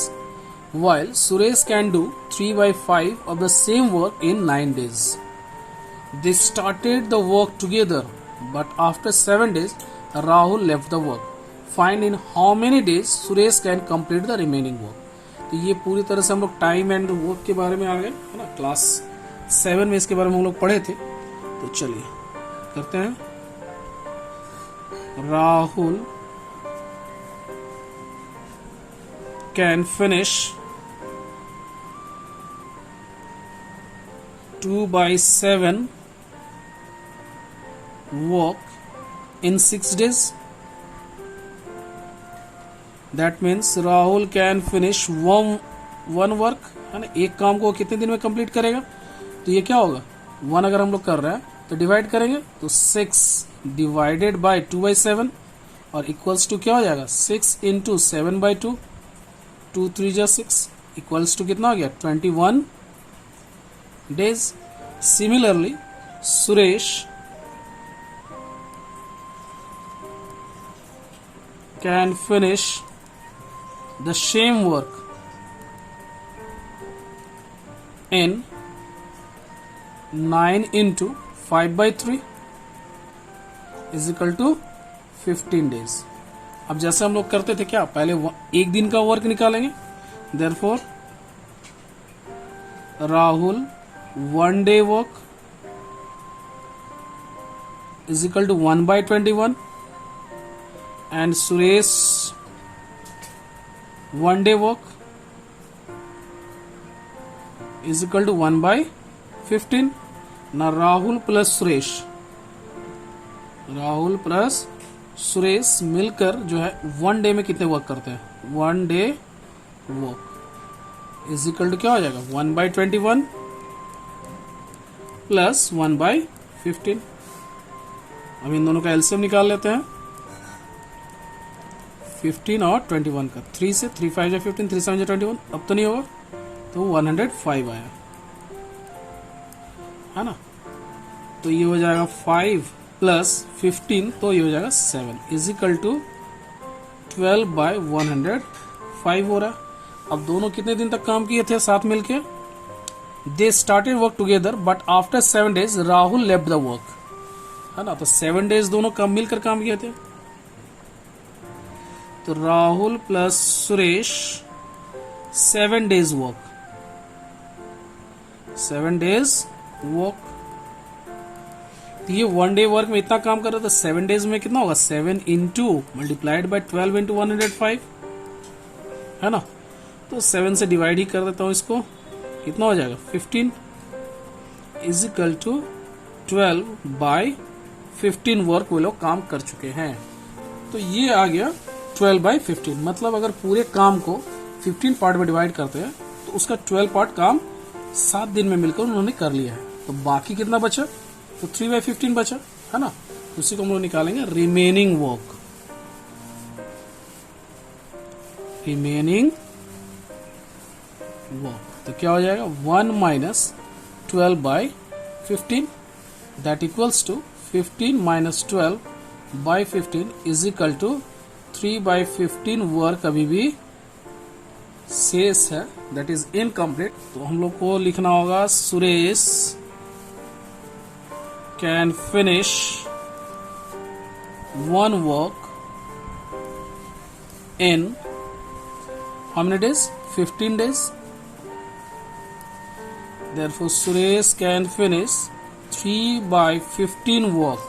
while Suresh can do 3/5 of the same work in 9 days. They started the work together, but after 7 days, Rahul left the work. Find in how many days Suresh can complete the remaining work. तो ये पूरी तरह से हम लोग time and work के बारे में आ गए, है ना. क्लास 7 में इसके बारे में हम लोग पढ़े थे. तो चलिए करते हैं. Rahul can finish 2/7 work in 6 days. That means Rahul can finish one work, है ना, एक काम को कितने दिन में कंप्लीट करेगा. तो ये क्या होगा, 1 अगर हम लोग कर रहे हैं तो डिवाइड करेंगे तो 6 डिवाइडेड बाय 2/7 और इक्वल्स टू क्या हो जाएगा 6 इंटू 7/2, 2 3 जा 6 इक्वल्स टू कितना हो गया 21 days. Similarly, Suresh can finish the same work in 9 into 5/3 is equal to 15 days. अब जैसे हम लोग करते थे क्या, पहले एक दिन का वर्क निकालेंगे. Therefore, Rahul 1 day work is equal to 1/21 and Suresh 1 day work is equal to 1/15. Now Rahul plus Suresh मिलकर जो है 1 डे में कितने वर्क करते हैं, 1 day work is equal to क्या हो जाएगा 1/21 प्लस 1/15. अब इन दोनों का एलसीएम निकाल लेते हैं 15 और 21 का. 3 से 3 5 15, 3 7 21. अब तो नहीं होगा तो 105 आया, है ना. तो ये हो जाएगा 5 प्लस 15, तो ये हो जाएगा 7 इज इक्वल टू 12/105 हो रहा है. अब दोनों कितने दिन तक काम किए थे साथ मिलके, they started work together but after 7 days Rahul left the work, है ना. तो 7 days दोनों काम मिलकर काम किए थे. तो Rahul plus Suresh 7 days work, 7 days work. तो ये 1 डे वर्क में इतना काम कर रहा था, 7 days में कितना होगा 7 इंटू मल्टीप्लाइड बाई 12 इंटू 105, है ना. तो 7 से डिवाइड ही कर देता हूं इसको, कितना हो जाएगा 15 इज इक्वल टू 12/15 वर्क वो लोग काम कर चुके हैं. तो ये आ गया 12/15. मतलब अगर पूरे काम को 15 पार्ट में डिवाइड करते हैं तो उसका 12 पार्ट काम 7 दिन में मिलकर उन्होंने कर लिया है. तो बाकी कितना बचा, तो 3/15 बचा, है ना. उसी को हम लोग निकालेंगे रिमेनिंग वर्क, रिमेनिंग वर्क. तो क्या हो जाएगा 1 minus 12/15 that equals to 15 minus 12/15 is equal to 3/15 work अभी भी शेष है, दैट इज इनकम्प्लीट. तो हम लोग को लिखना होगा Suresh can finish 1 work in how many days, 15 days. Therefore, Suresh can finish 3/15 work.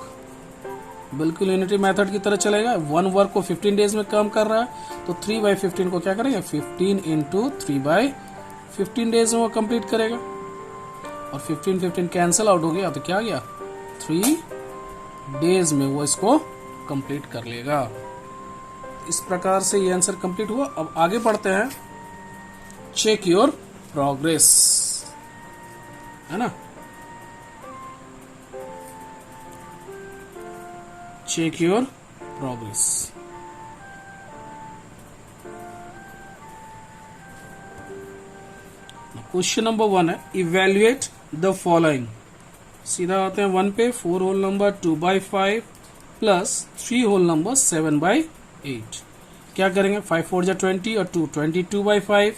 बिल्कुल यूनिटी मेथड की तरह चलेगा. 1 वर्क को 15 डेज में काम कर रहा है, तो 3/15 को क्या करेंगे 15 इंटू 3/15 डेज में वो कंप्लीट करेगा. और 15 कैंसिल आउट हो गया तो क्या गया 3 डेज में वो इसको कंप्लीट कर लेगा. इस प्रकार से ये आंसर कंप्लीट हुआ. अब आगे बढ़ते हैं, चेक योर प्रोग्रेस, है ना. Check your progress. Question number 1 है इवेल्युएट द फॉलोइंग. सीधा आते हैं 1 पे. 4 whole number 2/5 plus 3 whole number 7/8. क्या करेंगे 5 4 जा 20 और 2 22/5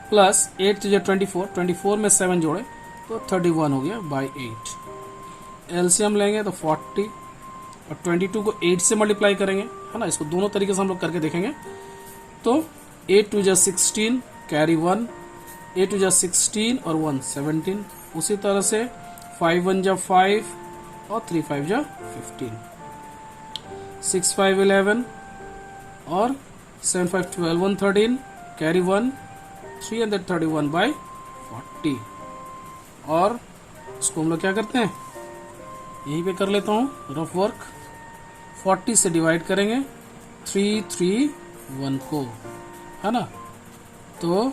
प्लस 8 जा 24 में 7 जोड़े तो 31 हो गया बाई 8. एलसीएम लेंगे तो 40 और 22 को 8 से मल्टीप्लाई करेंगे, है ना. इसको दोनों तरीके से हम लोग करके देखेंगे. तो 8 2 जा 16 कैरी 1, 8 2 जा 16 और 1 17. उसी तरह से 5 1 जा 5 और 3 5 जा 15, 6 5 11 और 7 5 12 1 13 कैरी 1 331/40. और इसको हम लोग क्या करते हैं यहीं पे कर लेता हूँ रफ वर्क। 40 से डिवाइड करेंगे 331 को, है ना। तो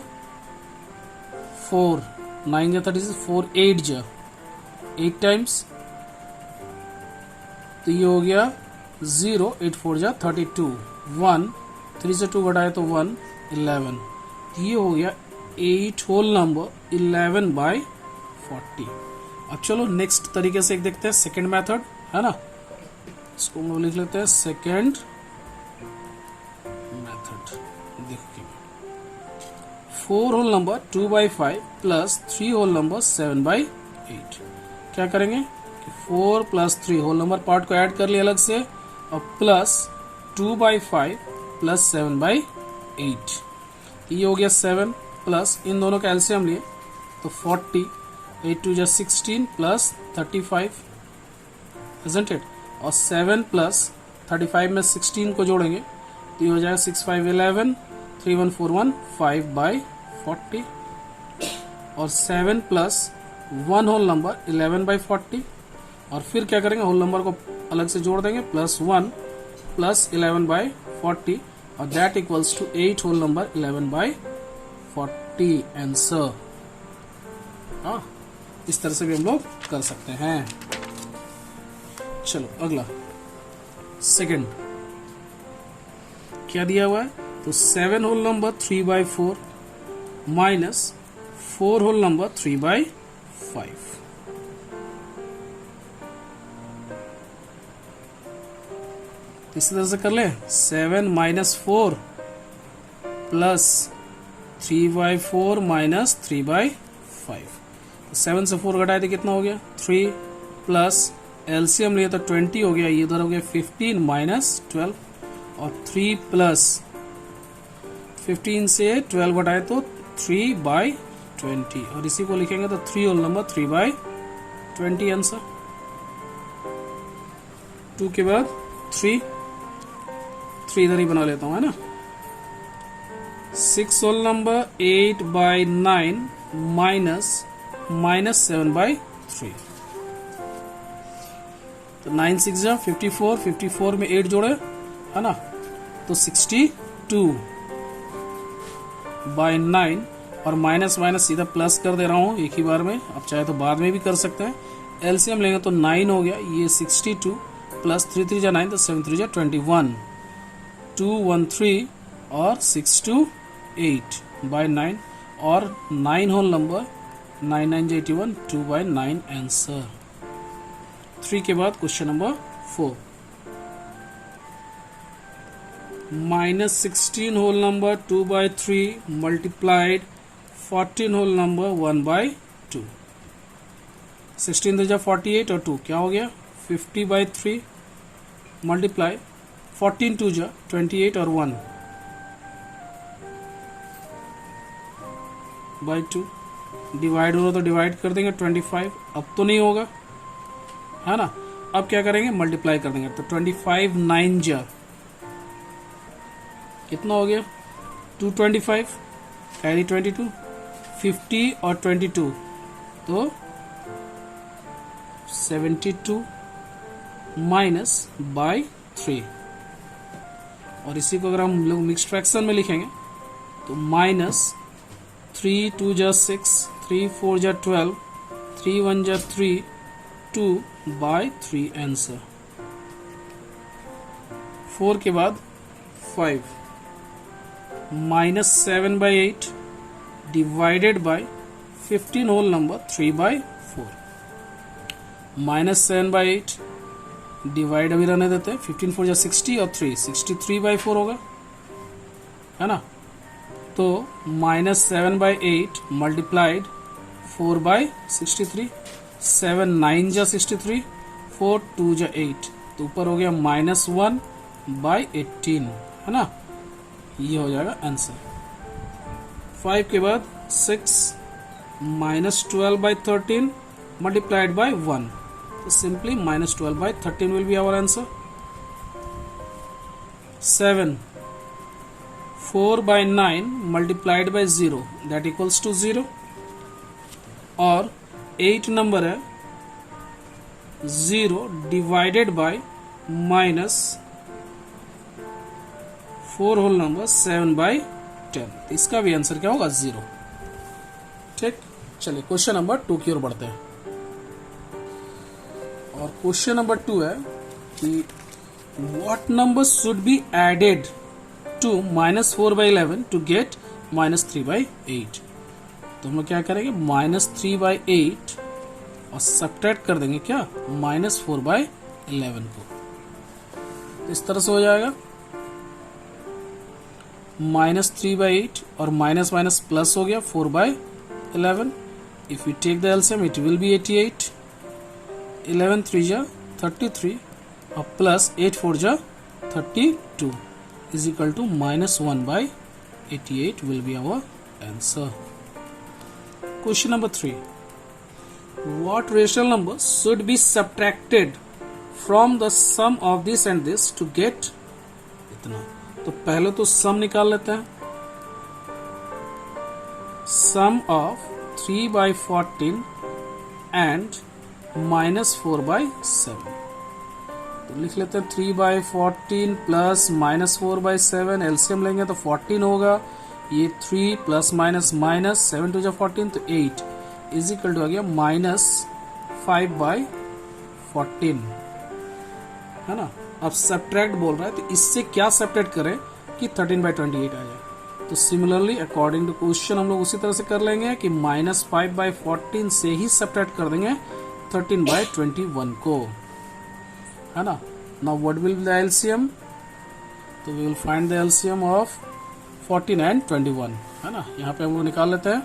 4 9 जा 36, 4 8 जा 8 टाइम्स, तो ये हो गया 0, 8 4 जा 32, 1 3 से 2 घटाए तो 1 11, ये हो गया 8 होल नंबर 11 बाई 40। अब चलो नेक्स्ट तरीके से एक देखते हैं, सेकेंड मेथड, है ना। इसको हम लिख लेते हैं सेकेंड मेथड। देखिए 4 whole number 2 by 5 plus 3 whole number 7 by 8। क्या करेंगे कि 4 प्लस 3 होल नंबर पार्ट को ऐड कर लिया अलग से, और प्लस 2 बाई 5 प्लस 7 बाई 8, ये हो गया 7, प्लस इन दोनों का एलसीएम लिए तो 40, 8 2 जा 16 प्लस 35, इजंट इट, और 7 प्लस 35 में 16 को जोड़ेंगे तो ये हो जाएगा 6 5 11, 3 1 4 1 5 बाई 40, और 7 प्लस 1 होल नंबर 11 बाई 40, और फिर क्या करेंगे होल नंबर को अलग से जोड़ देंगे, प्लस 1 प्लस 11 बाई 40, और that equals to 8 whole number 11 by 40 answer. हाँ, इस तरह से भी हम लोग कर सकते हैं। चलो अगला सेकंड क्या दिया हुआ है, तो 7 whole number 3 by 4 minus 4 whole number 3 by 5। इसी तरह से कर ले, 7 minus 4 plus 3 by 4 minus 3 by 5। 7 से 4 घटाए तो कितना हो गया 3, प्लस एलसीएम लिया तो 20 हो गया, ये इधर हो गया 15 माइनस 12, और 3 प्लस 15 से 12 घटाए तो 3 बाई 20, और इसी को लिखेंगे तो 3 होल नंबर 3 बाई 20 आंसर। 2 के बाद 3 इधर ही बना लेता हूं, है ना। 6 whole number 8 by 9 minus 7 by 3, तो 9 6 जा 54, 54 में 8 जोड़े, है ना, तो 62 बाई 9, और माइनस माइनस सीधा प्लस कर दे रहा हूं एक ही बार में, अब चाहे तो बाद में भी कर सकते हैं। एलसीएम लेंगे तो 9 हो गया, ये 62 प्लस 3 3 जा 9, तो 7 3 जा 21, 2 1 3 और 6 2 8 बाई 9, और 9 होल नंबर 9 9 जा 81, 2 बाई 9 आंसर। 3 के बाद question number 4, minus 16 whole number 2 by 3 multiplied 14 whole number 1 by 2। 16 जा 48 और 2 क्या हो गया 50 बाई 3 मल्टीप्लाई 14 2 जा 28 और 1 बाई 2, डिवाइड हो रहा तो डिवाइड कर देंगे 25, अब तो नहीं होगा, है ना। अब क्या करेंगे मल्टीप्लाई कर देंगे, तो 25 9 जा कितना हो गया 225, कैरी 22, 50 और 22 तो 72 माइनस बाई 3, और इसी को अगर हम लोग मिक्स फ्रैक्शन में लिखेंगे तो माइनस 3 2 जा 6, 3 4 जा 12, 3 1 जा 3, 2 बाई 3 आंसर। 4 के बाद 5 minus 7 by 8 divided by 15 whole number 3 by 4, minus 7 by 8 divide अभी रहने देते हैं, 15 4 जा 60 और 3 63 बाई 4 होगा, है ना। तो माइनस 7 बाई 8 मल्टीप्लाइड 4 बाई 63, 7 9 जा 63, 4 2 जा 8, तो ऊपर हो गया माइनस 1 बाई 18, है ना, ये हो जाएगा आंसर। 5 के बाद 6 माइनस 12 बाई 13 मल्टीप्लाइड बाई 1, तो simply minus 12 by 13 will be our answer. 7 4 by 9 multiplied by 0 that equals to 0, और 8 नंबर है 0 divided by minus 4 whole number 7/10। इसका भी आंसर क्या होगा 0। ठीक, चलिए क्वेश्चन नंबर 2 की ओर बढ़ते हैं। और क्वेश्चन नंबर 2 है कि what number should be added to -4/11 to get -3/8। तो हम लोग क्या करेंगे, -3/8 और सब्ट्रैक्ट कर देंगे क्या, -4/11 को। इस तरह से हो जाएगा -3/8 और माइनस माइनस प्लस हो गया 4/11। If you take the LCM it will be 88। 11 3 जा 33 और प्लस 8 4 जा 32 is equal to -1/88 will be our answer. Question number 3, what rational number should be subtracted from the sum of this and this to get इतना। तो पहले तो sum निकाल लेते हैं। Sum of 3/14 and -4/7। तो लिख लेते हैं 3/14 प्लस -4/7, एलसीएम लेंगे तो 14 होगा। ये 3 प्लस माइनस माइनस 7 2 14 तो 8 इज इक्वल टू आ गया -5/14, है ना। अब सब्ट्रैक्ट बोल रहा है तो इससे क्या सब्ट्रैक्ट करें कि 13/28 आ जाए। तो सिमिलरली अकॉर्डिंग टू क्वेश्चन हम लोग उसी तरह से कर लेंगे कि -5/14 से ही सब्ट्रैक्ट कर देंगे 13/21 को, है ना। Now what will be the LCM, तो we will find the LCM of 14 and 21, है ना। यहाँ पे हम लोग निकाल लेते हैं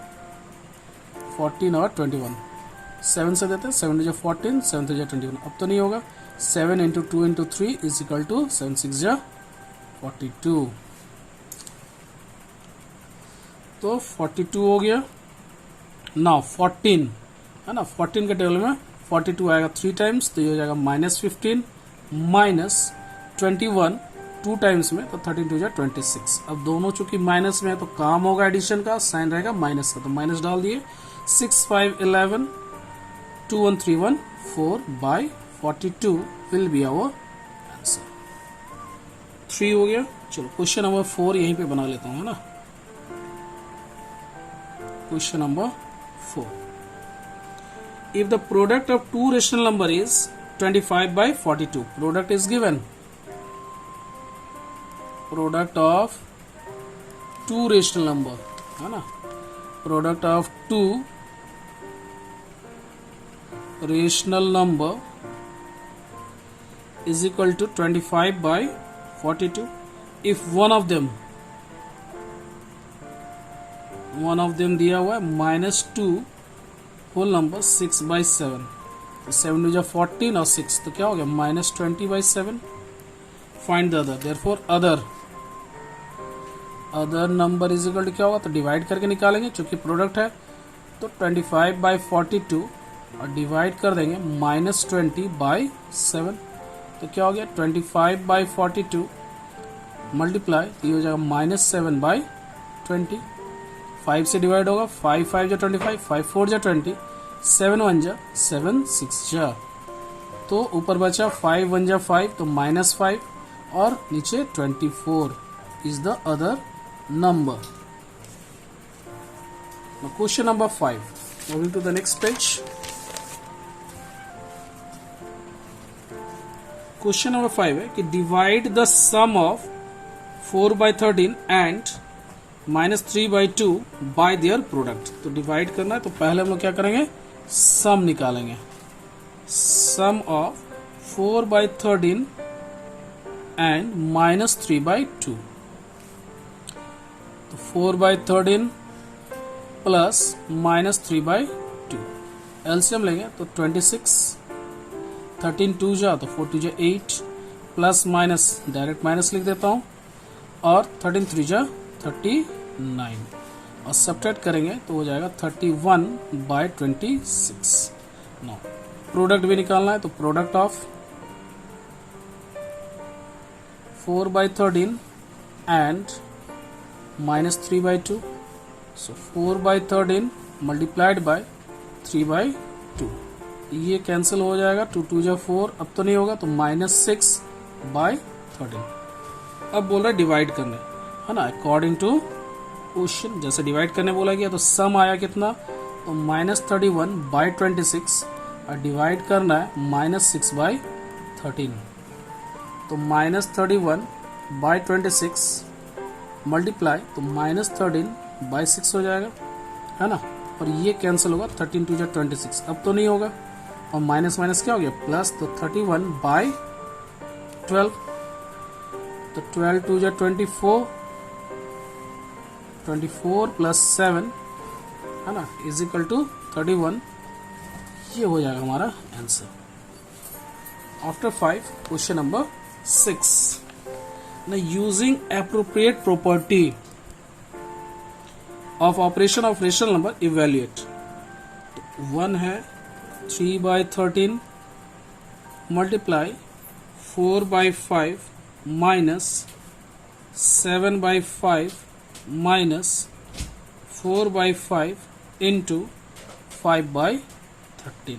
14 और 21। 7 से देते हैं, 7 2 14, 7 3 21। अब तो नहीं होगा, 7 into 2 into 3 is equal to 7 6 42। तो 42 हो गया। नाउ 14, है ना, 14 के टेबल में 42 आएगा 3 टाइम्स, तो ये हो जाएगा -15 -21 2 टाइम्स में, तो 13 2 26। अब दोनों चूंकि माइनस में है तो काम होगा एडिशन का, साइन रहेगा माइनस का, तो माइनस डाल दिए। 6 5 11 2 1 3 1 4/42 विल बी आवर आंसर। 3 हो गया। चलो क्वेश्चन नंबर 4 यहीं पे बना लेता हूं, है ना। Question number 4, if the product of two rational number is 25/42, product is given, product of two rational number, है ना, product of two rational number is equal to 25/42 if one of them दिया हुआ है -2 होल नंबर 6/7। तो 7 2 14 और 6 तो क्या हो गया -20/7। Find the other, therefore other number is equal to क्या होगा, तो डिवाइड करके निकालेंगे चूंकि प्रोडक्ट है। तो 25/42 और डिवाइड कर देंगे -20/7। तो क्या हो गया 25/42 मल्टीप्लाई, ये हो जाएगा -7/20। 5 से डिवाइड होगा, 5 5 जा 25, 5 4 जा 20, 7 1 जा 7 6 जा। तो ऊपर बचा 5 1 जा 5, तो -5 और नीचे 24 is the other number. Question number 5, moving to the next page. Question number 5 है कि divide the sum of 4/13 and -3/2 by their product. तो डिवाइड करना है तो पहले हम लोग क्या करेंगे, सम निकालेंगे। सम ऑफ 4/13 एंड -3/2। तो 4/13 प्लस -3/2 एलसीएम लेंगे तो 26। 13 2 जा तो 4 2 जा 8 प्लस माइनस डायरेक्ट माइनस लिख देता हूं, और 13 3 जा 39 और सब्ट्रैक्ट करेंगे तो हो जाएगा 31/26। नो प्रोडक्ट भी निकालना है तो product of 4/13 and -3/2। So 4/13 multiplied by 3/2 ये कैंसिल हो जाएगा, 2 2 जा 4, अब तो नहीं होगा, तो -6/13। अब बोल रहा है डिवाइड करने, है ना, अकॉर्डिंग टू क्वेश्चन। जैसे डिवाइड करने बोला गया तो सम आया कितना, तो -31/26 और डिवाइड करना है -6/13। तो -31/26 मल्टीप्लाई, तो -13/6 हो जाएगा, है ना, और ये कैंसिल होगा, 13 2 जा 26, अब तो नहीं होगा, और माइनस माइनस क्या हो गया प्लस, तो 31/12, तो 12 2 जा 24, 24 प्लस 7, है ना, इज इक्वल टू 31। ये हो जाएगा हमारा आंसर। आफ्टर 5, क्वेश्चन नंबर 6, ना using appropriate property of operation of rational number evaluate. 1 है 3/13 मल्टीप्लाई 4/5 माइनस 7/5 माइनस 4/5 इंटू 5/13।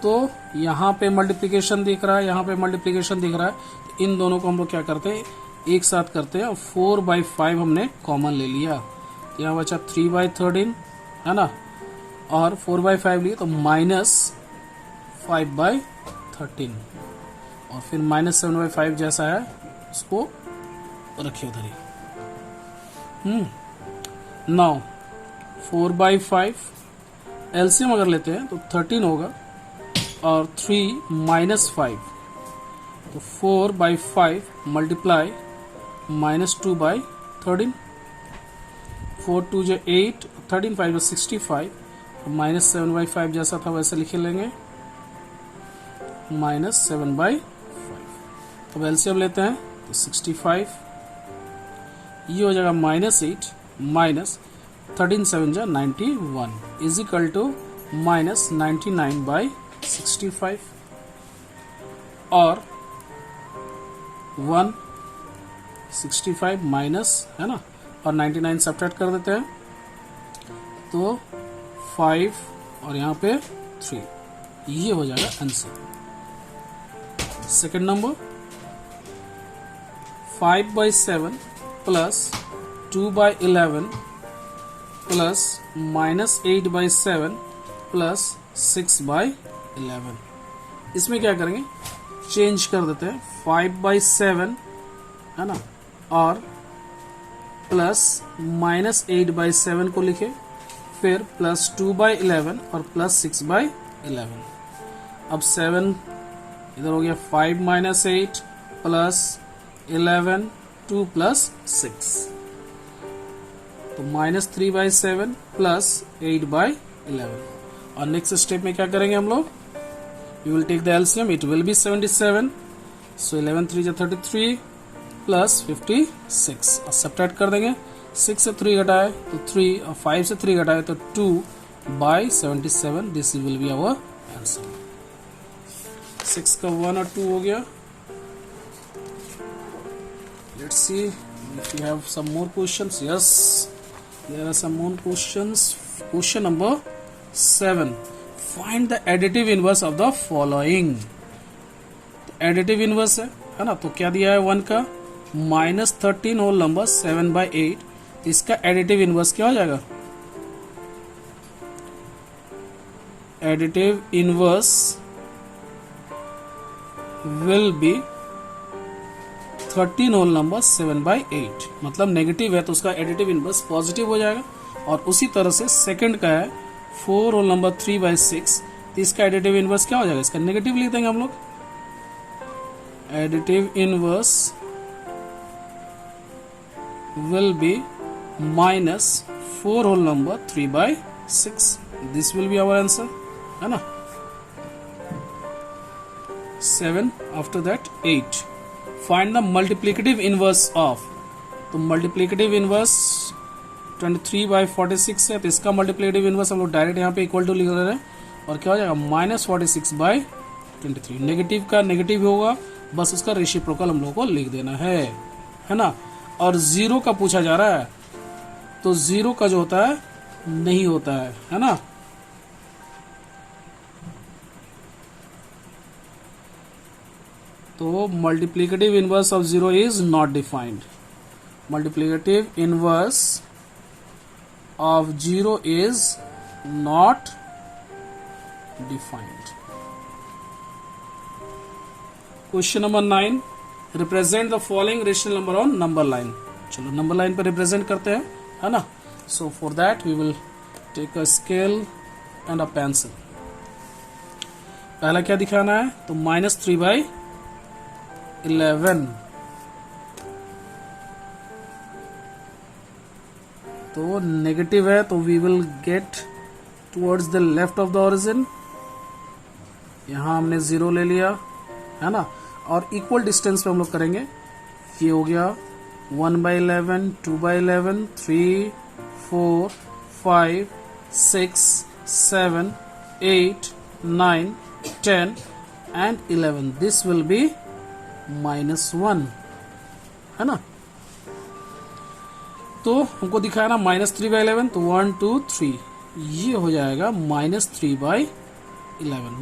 तो यहाँ पे मल्टीप्लिकेशन दिख रहा है, यहाँ पे मल्टीप्लिकेशन दिख रहा है, तो इन दोनों को हम लोग क्या करते हैं, एक साथ करते हैं, और 4/5 हमने कॉमन ले लिया, तो यहाँ बचा 3/13, है ना, और 4/5 लिए तो -5/13, और फिर -7/5 जैसा है उसको रखिए उधर ही। नाउ 4/5 एलसीएम अगर लेते हैं तो 13 होगा, और 3 -5, तो 4/5 मल्टीप्लाई -2/13, 4 2 जो 8, 13 5 जो 65, -7/5 जैसा था वैसे लिखे लेंगे, -7/5। अब एलसीएम लेते हैं तो 65, ये हो जाएगा -8 माइनस 13 7 जा 91 इज इक्वल टू -99/65, और 165 माइनस, है ना, और 99 सब्ट्रैक्ट कर देते हैं, तो 5 और यहाँ पे 3, ये हो जाएगा answer. Second number 5/7 plus 2/11 plus -8/7 plus 6/11। इसमें क्या करेंगे, चेंज कर देते हैं, 5/7, है ना, और प्लस -8/7 को लिखे, फिर प्लस 2/11 और प्लस 6/11। अब 7 इधर हो गया, 5 - 8 प्लस 11, 2 प्लस 6, तो -3/7 प्लस 8/11। और नेक्स्ट स्टेप में क्या करेंगे हम लोग, we will take the LCM, it will be 77, सो 11 3 जा 33 प्लस 56, और सब्ट्रैक्ट कर देंगे, 6 से 3 घटाए तो 3, और 5 से 3 घटाए तो 2/77, this will be our answer. 6 का 1 और 2 हो गया। Let's see if you have some more questions. Yes, there are some more questions. Question number 7. Find the additive inverse of the following. Additive inverse है ना, तो क्या दिया है 1 का -13 होल नंबर 7/8, तो इसका एडिटिव इनवर्स क्या हो जाएगा, additive inverse will be 13 whole number 7/8, मतलब नेगेटिव है तो उसका एडिटिव इनवर्स पॉजिटिव हो जाएगा। और उसी तरह से सेकंड का है 4 होल नंबर 3/6, तो इसका एडिटिव इनवर्स क्या हो जाएगा, इसका नेगेटिव लिख देंगे हम लोग, additive inverse will be -4 whole number 3/6, this will be our answer, है ना। 7 after that 8, find the multiplicative inverse of, तो मल्टीप्लिकेटिव इनवर्स 23/46 है, तो इसका मल्टीप्लिकेटिव इनवर्स हम लोग डायरेक्ट यहाँ पे इक्वल टू लिख रहे हैं, और क्या हो जाएगा -46/23। नेगेटिव का नेगेटिव होगा, बस उसका रेसिप्रोकल हम लोग को लिख देना है ना। और 0 का पूछा जा रहा है, तो 0 का जो होता है नहीं होता है ना, तो multiplicative inverse of 0 is not defined. Multiplicative inverse of 0 is not defined. Question number 9, represent the following rational number on number line. चलो नंबर लाइन पर रिप्रेजेंट करते हैं, है ना. So for that we will take a scale and a pencil. पहला क्या दिखाना है, तो -3/11. तो नेगेटिव है, तो we will get towards the left of the origin. यहां हमने 0 ले लिया, है ना. और इक्वल डिस्टेंस पे हम लोग करेंगे. ये हो गया 1/11, 2/11, 3, 4, 5, 6, 7, 8, 9, 10 and 11. This will be -1, है ना. तो हमको दिखाया ना -3/11, तो 1, 2, 3, ये हो जाएगा -3/11.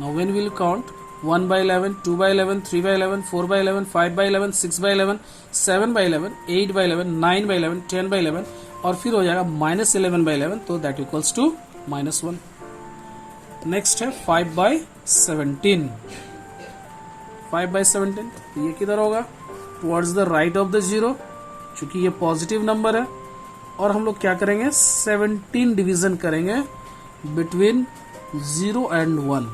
Now when we will count 1/11, 2/11, 3/11, 4/11, 5/11, 6/11, 7/11, 8/11, 9/11, 10/11 और फिर हो जाएगा -11/11. तो दैट इक्वल्स टू -1. नेक्स्ट है 5/17. 5/17, तो ये किधर होगा, towards the right of the 0, चूंकि ये पॉजिटिव नंबर है. और हम लोग क्या करेंगे, 17 डिवीजन करेंगे between 0 and 1.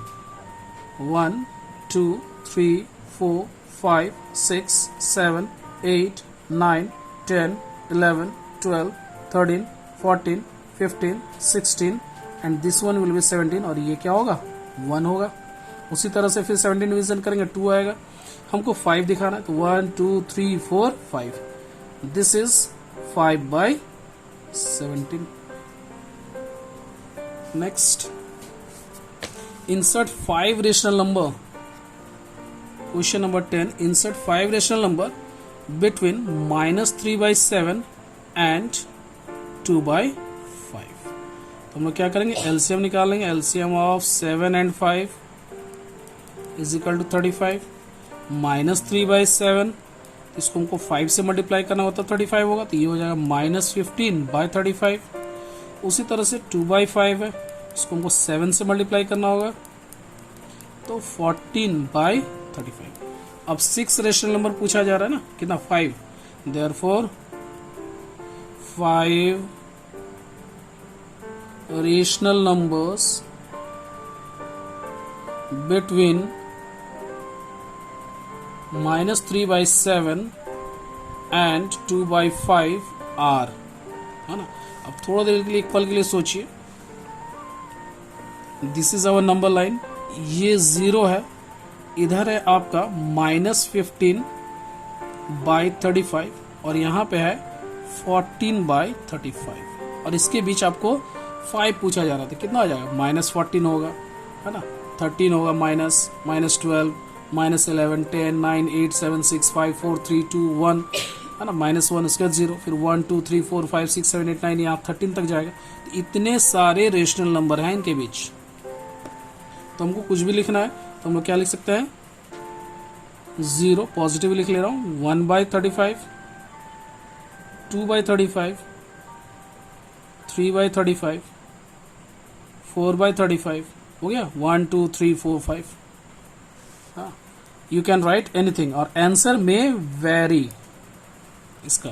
1, 2, 3, 4, 5, 6, 7, 8, 9, 10, 11, 12, 13, 14, 15, 16 and this one will be 17. और ये क्या होगा, 1 होगा. उसी तरह से फिर 17 डिवीजन करेंगे, 2 आएगा. हमको 5 दिखाना है, तो 1, 2, 3, 4, 5. This is 5/17. Next, insert 5 rational number. Question number 10, insert 5 rational number between -3/7 and 2/5. तो हम लोग क्या करेंगे, एलसीएम निकालेंगे. LCM of 7 and 5 is equal to 35. -3/7, इसको हमको 5 से मल्टीप्लाई करना होता 35 होगा, तो ये हो जाएगा -15/35. उसी तरह से 2/5 है, इसको हमको 7 से मल्टीप्लाई करना होगा, तो 14/35. अब 6 रेशनल नंबर पूछा जा रहा है ना, कितना, 5. Therefore 5 rational numbers between -3/7 and 2/5 are, है ना. अब थोड़ा देर के लिए एक पल के लिए सोचिए. This is our number line. ये 0 है, इधर है आपका -15/35 और यहाँ पे है 14/35. और इसके बीच आपको 5 पूछा जा रहा था, कितना आ जाएगा, -14 होगा, है ना. 13 होगा, -12, -11, 10, 9, 8, 7, 6, 5, 4, 3, 2, 1, है ना. -1 उसके बाद 0, फिर 1, 2, 3, 4, 5, 6, 7, 8, 9, यहाँ 13 तक जाएगा. तो इतने सारे रेशनल नंबर हैं इनके बीच. तो हमको कुछ भी लिखना है, तो हम लोग क्या लिख सकते हैं, 0 पॉजिटिव लिख ले रहा हूँ, 1/35, 2/35, 3/35, 4/35 हो गया. 1, 2, 3, 4, 5. हाँ, यू कैन राइट एनीथिंग और आंसर में वेरी. इसका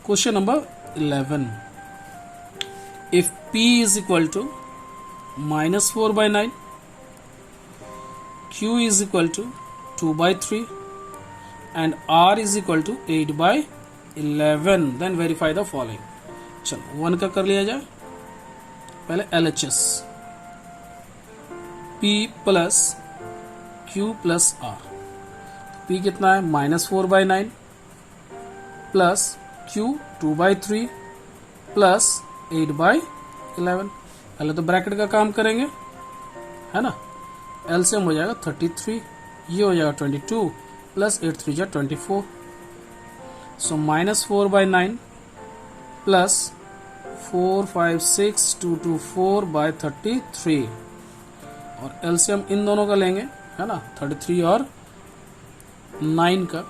question number 11, if P is equal to -4/9, Q is equal to 2/3 and R is equal to 8/11, then verify the following. चलो 1 का कर लिया जाए. पहले LHS, P plus Q plus R. P कितना है, -4/9 प्लस Q 2/3 प्लस 8/11. पहले तो ब्रैकेट का काम करेंगे, है ना. एलसीएम हो जाएगा 33, ये हो जाएगा 22 प्लस 8 3 24. सो -4/9 प्लस 4 5 6 2 2 4/33 और एलसीएम इन दोनों का लेंगे, है ना. 33 और 9 का,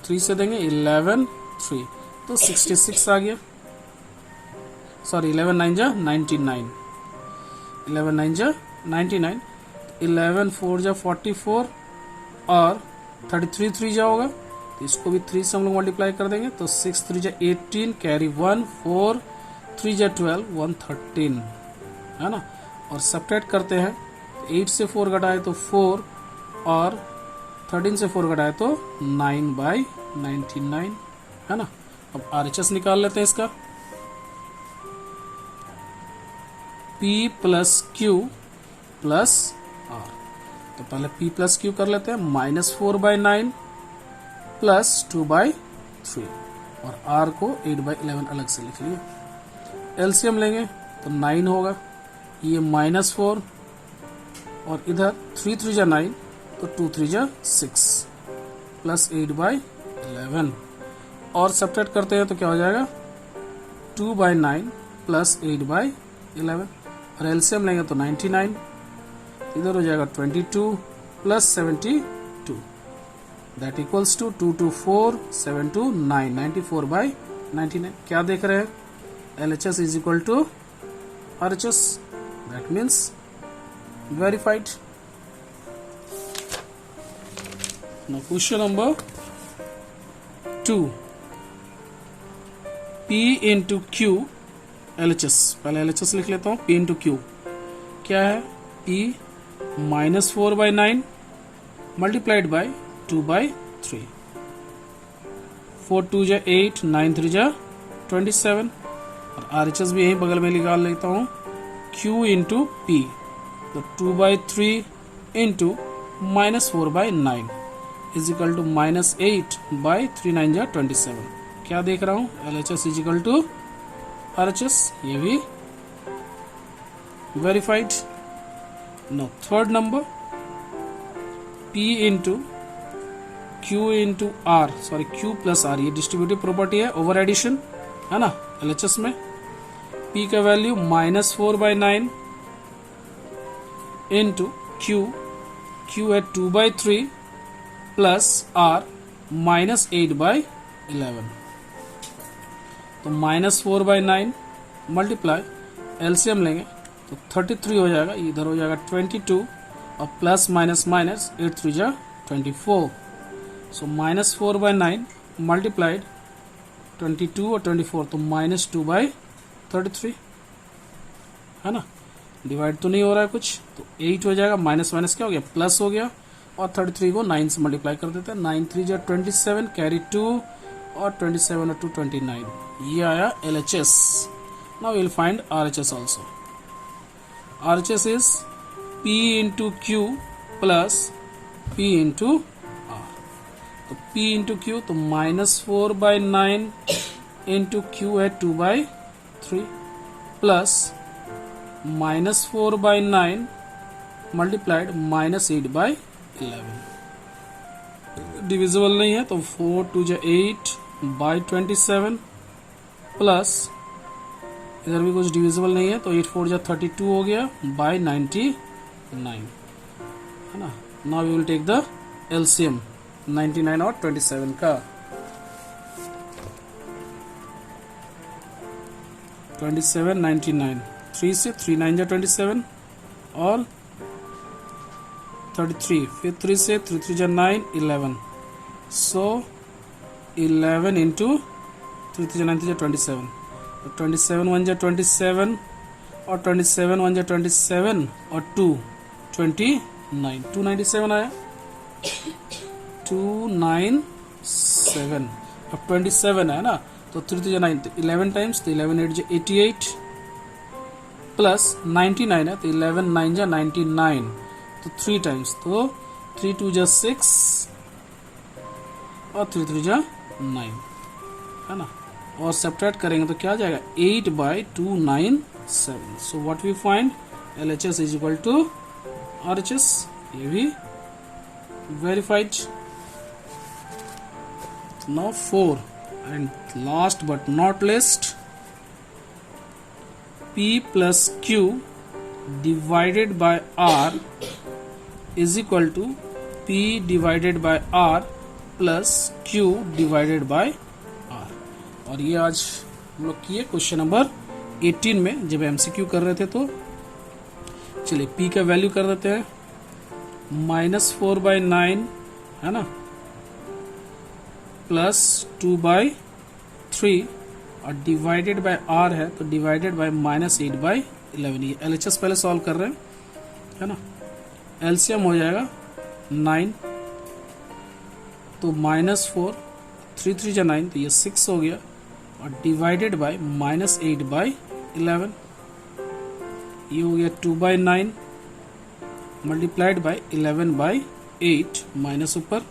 3 से देंगे 11 3 तो 66 आ गया। सॉरी 11 9 जा 99, 11 9 जा 99, 11 4 जा 44 और 33 3 जा होगा तो इसको भी 3 से हम लोग मल्टीप्लाई कर देंगे तो 6 3 जा 18 कैरी 1 4 3 जा 12 113 है ना। और सब्ट्रैक्ट करते हैं 8 से 4 घटाए तो 4 और 13 से 4 घटाए तो 9/99 है ना। अब RHS निकाल लेते हैं इसका, P plus Q plus R। तो पहले P प्लस Q कर लेते हैं, -4/9 प्लस 2/3 और R को 8/11 अलग से लिख लिए। एलसीएम लेंगे तो 9 होगा, ये -4 और इधर 3 3 जा 9 तो 2 3 जा 6 प्लस 8/11 और सब्ट्रैक्ट करते हैं तो क्या हो जाएगा 2/9 प्लस 8/11 और एलसीएम लेंगे तो 99, इधर हो जाएगा 22 प्लस 72 दैट इक्वल्स टू 2 2 4 7 2 9 94/99। क्या देख रहे हैं, LHS is equal to RHS, that means verified. Now question number 2, P into Q LHS, पहले LHS लिख लेता हूँ, P into Q क्या है, P -4/9 multiplied by 2/3, 4 2 जा 8 9 3 जा 27 और RHS भी यहीं बगल में निकाल लेता हूँ, Q इंटू P तो 2/3 इंटू -4/9 इज इक्वल टू -8/3 9 जा 27। क्या देख रहा हूँ, LHS is equal to RHS, ये भी verified. No third number, P into Q into R, sorry Q plus R, ये डिस्ट्रीब्यूटिव प्रॉपर्टी है, ओवर एडिशन है ना। LHS में P का वैल्यू -4/9 इंटू Q है 2/3 प्लस R -8/11 तो -4/9 मल्टीप्लाई एलसीएम लेंगे तो 33 हो जाएगा, इधर हो जाएगा 22 और प्लस माइनस माइनस 8 3 जा 24 सो -4/9 मल्टीप्लाइड 22 और 24 तो -2/33 है ना। डिवाइड तो नहीं हो रहा है कुछ तो 8 हो जाएगा, माइनस माइनस क्या हो गया प्लस हो गया और 33 को 9 से मल्टीप्लाई कर देते हैं, 9 3 जा 27 कैरी 2 और 27 और 2 29, ये आया LHS। Now will find RHS also. RHS is P into Q plus P into R, तो P इंटू Q तो -4/9 इंटू Q है 2/3 प्लस -4/9 मल्टीप्लाइड -8/11, डिविजिबल नहीं है तो 4 2 जा 8/27 प्लस इधर भी कुछ डिविजिबल नहीं है तो 8 4 जा 32 हो गया /99 है ना। Now we will take the LCM 99 और 27 का। 27 99 3 से 3 9 जा 27 और 33 फिर 3 से 3 3 जा 9 11 सो 11 इंटू 3 3 जा 9 3 जा 27 तो 27 1 जा 27 और 27 1 जा 27 और 2 29 297 आया 297। अब 27 है ना तो 3 3 जा 9 तो 11 टाइम्स तो 11 8 जा 88 प्लस 99 है तो 11 9 जा 99 तो 3 टाइम्स तो 3 2 जा 6 और 3 3 जा 9 है ना। और सब्ट्रैक्ट करेंगे तो क्या आ जाएगा 8/297। So what we find LHS is equal to RHS, ये भी verified. Now 4 and last but not least, P plus Q divided by R is equal to P divided by R plus Q divided by R। और ये आज हम लोग किए question number 18 में जब MCQ कर रहे थे। तो चलिए P का वैल्यू कर देते हैं, -4/9 है ना, प्लस 2/3 और डिवाइडेड बाय R है तो डिवाइडेड बाय -8/11। ये LHS पहले सॉल्व कर रहे हैं है ना। एलसीएम हो जाएगा 9 तो -4, 3 3 जा 9 तो ये 6 हो गया और डिवाइडेड बाय -8/11। ये हो गया 2/9 मल्टीप्लाइड बाय 11/8 माइनस ऊपर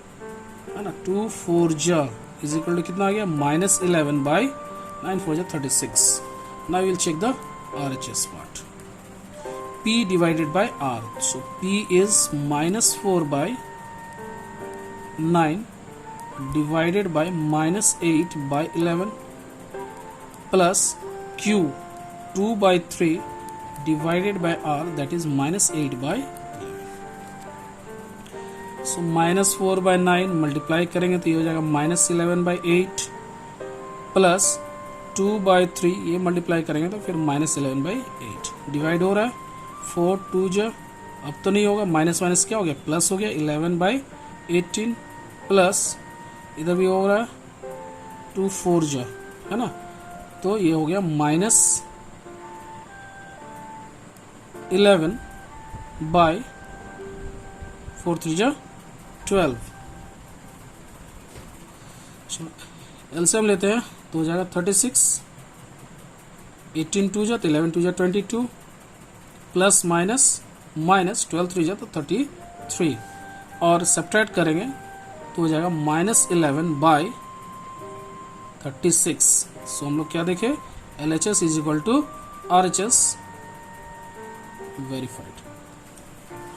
है ना, 2 4 जा इज इक्वल टू कितना आ गया, -11/9 4 जा 36। Now will check the RHS part. P divided by R, so P is -4/9 divided by -8/11 plus Q 2/3 divided by R, that is -8/11। so -4/9 multiply करेंगे तो ये हो जाएगा -11/8 प्लस 2/3 ये मल्टीप्लाई करेंगे तो फिर -11/8 डिवाइड हो रहा है 4 2 जा, अब तो नहीं होगा, माइनस माइनस क्या हो गया, प्लस हो गया 11/18 प्लस इधर भी हो रहा है 2 4 जा है ना, तो ये हो गया -11/4 3 जा 12। एलसीएम लेते हैं तो हो जाएगा 36, 18 2 जा तो 11 2 जा 22 प्लस माइनस 12 3 जा तो 33 और सब्ट्रैक्ट करेंगे तो हो जाएगा -11/36। सो हम लोग क्या देखें, LHS is equal to RHS verified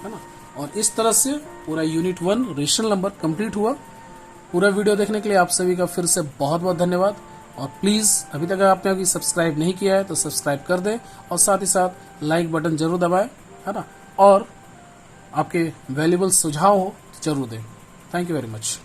है ना। और इस तरह से पूरा यूनिट 1 रेशनल नंबर कंप्लीट हुआ। पूरा वीडियो देखने के लिए आप सभी का फिर से बहुत बहुत धन्यवाद। और प्लीज़ अभी तक आपने अभी सब्सक्राइब नहीं किया है तो सब्सक्राइब कर दें और साथ ही साथ लाइक बटन जरूर दबाएं है ना, और आपके वैल्यूबल सुझाव हो तो जरूर दें। Thank you very much.